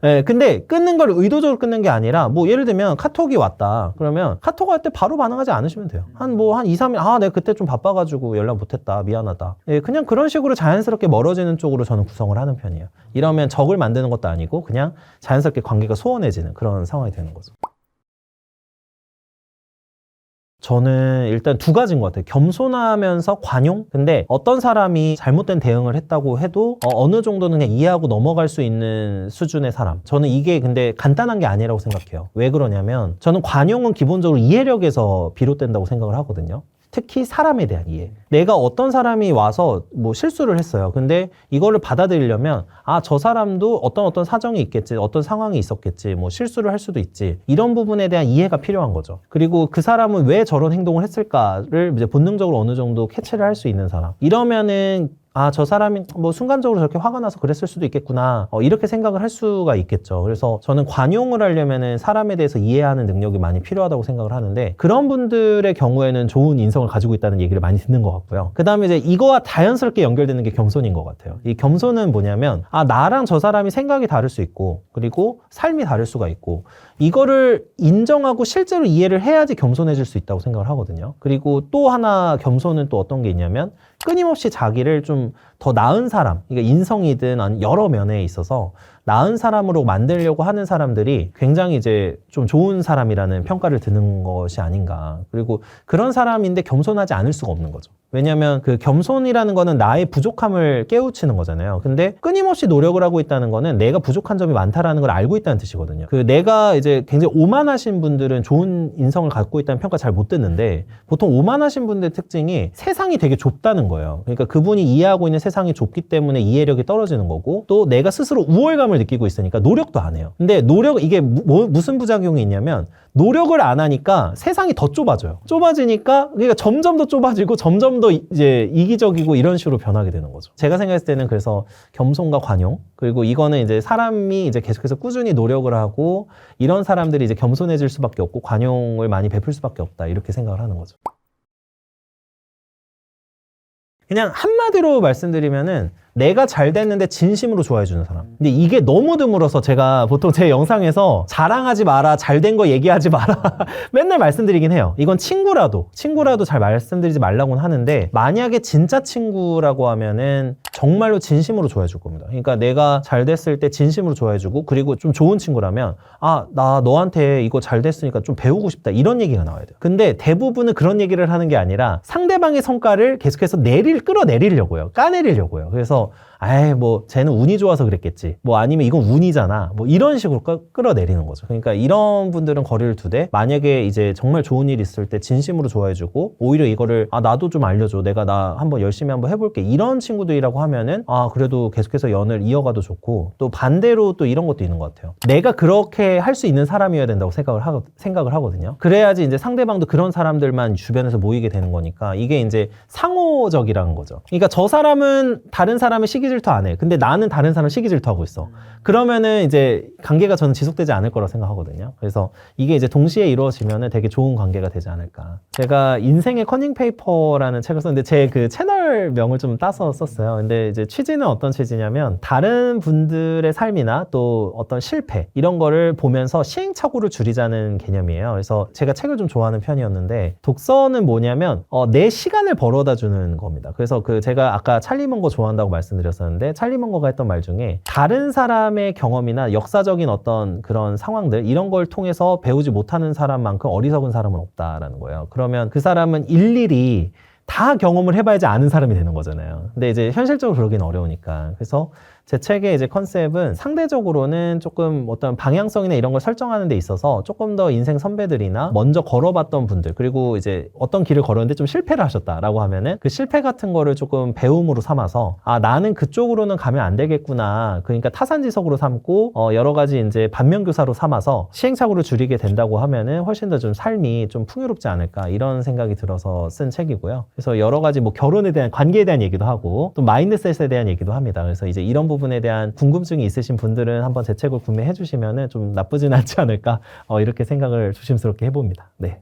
네, 근데 끊는 걸 의도적으로 끊는 게 아니라 뭐 예를 들면 카톡이 왔다 그러면 카톡 할 때 바로 반응하지 않으시면 돼요. 한 2, 3일 내가 그때 좀 바빠가지고 연락 못했다 미안하다. 네, 그냥 그런 식으로 자연스럽게 멀어지는 쪽으로 저는 구성을 하는 편이에요. 이러면 적을 만드는 것도 아니고 그냥 자연스럽게 관계가 소원해지는 그런 상황이 되는 거죠. 저는 일단 두 가지인 것 같아요. 겸손하면서 관용? 근데 어떤 사람이 잘못된 대응을 했다고 해도 어느 정도는 그냥 이해하고 넘어갈 수 있는 수준의 사람. 저는 이게 근데 간단한 게 아니라고 생각해요. 왜 그러냐면 저는 관용은 기본적으로 이해력에서 비롯된다고 생각을 하거든요. 특히 사람에 대한 이해. 내가 어떤 사람이 와서 뭐 실수를 했어요. 근데 이거를 받아들이려면 저 사람도 어떤 사정이 있겠지, 어떤 상황이 있었겠지, 뭐 실수를 할 수도 있지, 이런 부분에 대한 이해가 필요한 거죠. 그리고 그 사람은 왜 저런 행동을 했을까를 이제 본능적으로 어느 정도 캐치를 할 수 있는 사람. 이러면은 저 사람이 뭐 순간적으로 저렇게 화가 나서 그랬을 수도 있겠구나, 이렇게 생각을 할 수가 있겠죠. 그래서 저는 관용을 하려면은 사람에 대해서 이해하는 능력이 많이 필요하다고 생각을 하는데, 그런 분들의 경우에는 좋은 인성을 가지고 있다는 얘기를 많이 듣는 것 같고요. 그 다음에 이제 이거와 자연스럽게 연결되는 게 겸손인 것 같아요. 이 겸손은 뭐냐면 나랑 저 사람이 생각이 다를 수 있고 그리고 삶이 다를 수가 있고, 이거를 인정하고 실제로 이해를 해야지 겸손해질 수 있다고 생각을 하거든요. 그리고 또 하나 겸손은 또 어떤 게 있냐면 끊임없이 자기를 좀 더 나은 사람, 그러니까 인성이든 여러 면에 있어서 나은 사람으로 만들려고 하는 사람들이 굉장히 이제 좀 좋은 사람이라는 평가를 듣는 것이 아닌가. 그리고 그런 사람인데 겸손하지 않을 수가 없는 거죠. 왜냐하면 그 겸손이라는 거는 나의 부족함을 깨우치는 거잖아요. 근데 끊임없이 노력을 하고 있다는 거는 내가 부족한 점이 많다라는 걸 알고 있다는 뜻이거든요. 그 내가 이제 굉장히 오만하신 분들은 좋은 인성을 갖고 있다는 평가 잘 못 듣는데, 보통 오만하신 분들의 특징이 세상이 되게 좁다는 거예요. 그러니까 그분이 이해하고 있는 세상이 좁기 때문에 이해력이 떨어지는 거고, 또 내가 스스로 우월감을 느끼고 있으니까 노력도 안 해요. 근데 이게 무슨 부작용이 있냐면 노력을 안 하니까 세상이 더 좁아져요. 좁아지니까 그러니까 점점 더 좁아지고 점점 더 이제 이기적이고 이런 식으로 변하게 되는 거죠. 제가 생각했을 때는 그래서 겸손과 관용, 그리고 이거는 이제 사람이 이제 계속해서 꾸준히 노력을 하고 이런 사람들이 이제 겸손해질 수밖에 없고 관용을 많이 베풀 수밖에 없다, 이렇게 생각을 하는 거죠. 그냥 한마디로 말씀드리면은 내가 잘 됐는데 진심으로 좋아해주는 사람. 근데 이게 너무 드물어서 제가 보통 제 영상에서 자랑하지 마라, 잘 된 거 얘기하지 마라 맨날 말씀드리긴 해요. 이건 친구라도 잘 말씀드리지 말라고는 하는데, 만약에 진짜 친구라고 하면은 정말로 진심으로 좋아해줄 겁니다. 그러니까 내가 잘 됐을 때 진심으로 좋아해주고, 그리고 좀 좋은 친구라면 나 너한테 이거 잘 됐으니까 좀 배우고 싶다, 이런 얘기가 나와야 돼요. 근데 대부분은 그런 얘기를 하는 게 아니라 상대방의 성과를 계속해서 끌어내리려고요. 까내리려고요. 그래서 뭐 쟤는 운이 좋아서 그랬겠지, 뭐 아니면 이건 운이잖아, 뭐 이런 식으로 끌어내리는 거죠. 그러니까 이런 분들은 거리를 두되, 만약에 이제 정말 좋은 일 있을 때 진심으로 좋아해주고, 오히려 이거를 나도 좀 알려줘, 내가 나 한번 열심히 한번 해볼게, 이런 친구들이라고 하면은 그래도 계속해서 연을 이어가도 좋고, 또 반대로 또 이런 것도 있는 것 같아요. 내가 그렇게 할 수 있는 사람이어야 된다고 생각을 하거든요. 그래야지 이제 상대방도 그런 사람들만 주변에서 모이게 되는 거니까, 이게 이제 상호적이라는 거죠. 그러니까 저 사람은 다른 사람의 시기 질투 안 해. 근데 나는 다른 사람 시기 질투하고 있어. 그러면은 이제 관계가 저는 지속되지 않을 거라고 생각하거든요. 그래서 이게 이제 동시에 이루어지면은 되게 좋은 관계가 되지 않을까. 제가 인생의 커닝 페이퍼라는 책을 썼는데, 제 그 채널명을 좀 따서 썼어요. 근데 이제 취지는 어떤 취지냐면, 다른 분들의 삶이나 또 어떤 실패, 이런 거를 보면서 시행착오를 줄이자는 개념이에요. 그래서 제가 책을 좀 좋아하는 편이었는데, 독서는 뭐냐면 내 시간을 벌어다 주는 겁니다. 그래서 제가 아까 찰리 먼거 좋아한다고 말씀드렸었는데, 찰리 먼거가 했던 말 중에 다른 사람의 경험이나 역사적인 어떤 그런 상황들, 이런 걸 통해서 배우지 못하는 사람만큼 어리석은 사람은 없다라는 거예요. 그러면 그 사람은 일일이 다 경험을 해봐야지 아는 사람이 되는 거잖아요. 근데 이제 현실적으로 그러기는 어려우니까. 그래서 제 책의 이제 컨셉은 상대적으로는 조금 어떤 방향성이나 이런 걸 설정하는 데 있어서 조금 더 인생 선배들이나 먼저 걸어봤던 분들, 그리고 이제 어떤 길을 걸었는데 좀 실패를 하셨다라고 하면은 그 실패 같은 거를 조금 배움으로 삼아서 나는 그쪽으로는 가면 안 되겠구나, 그러니까 타산지석으로 삼고 여러 가지 이제 반면교사로 삼아서 시행착오를 줄이게 된다고 하면은 훨씬 더 좀 삶이 좀 풍요롭지 않을까, 이런 생각이 들어서 쓴 책이고요. 그래서 여러 가지 뭐 결혼에 대한, 관계에 대한 얘기도 하고, 또 마인드셋에 대한 얘기도 합니다. 그래서 이제 이런 부분에 대한 궁금증이 있으신 분들은 한번 제 책을 구매해 주시면은 좀 나쁘진 않지 않을까, 이렇게 생각을 조심스럽게 해봅니다. 네.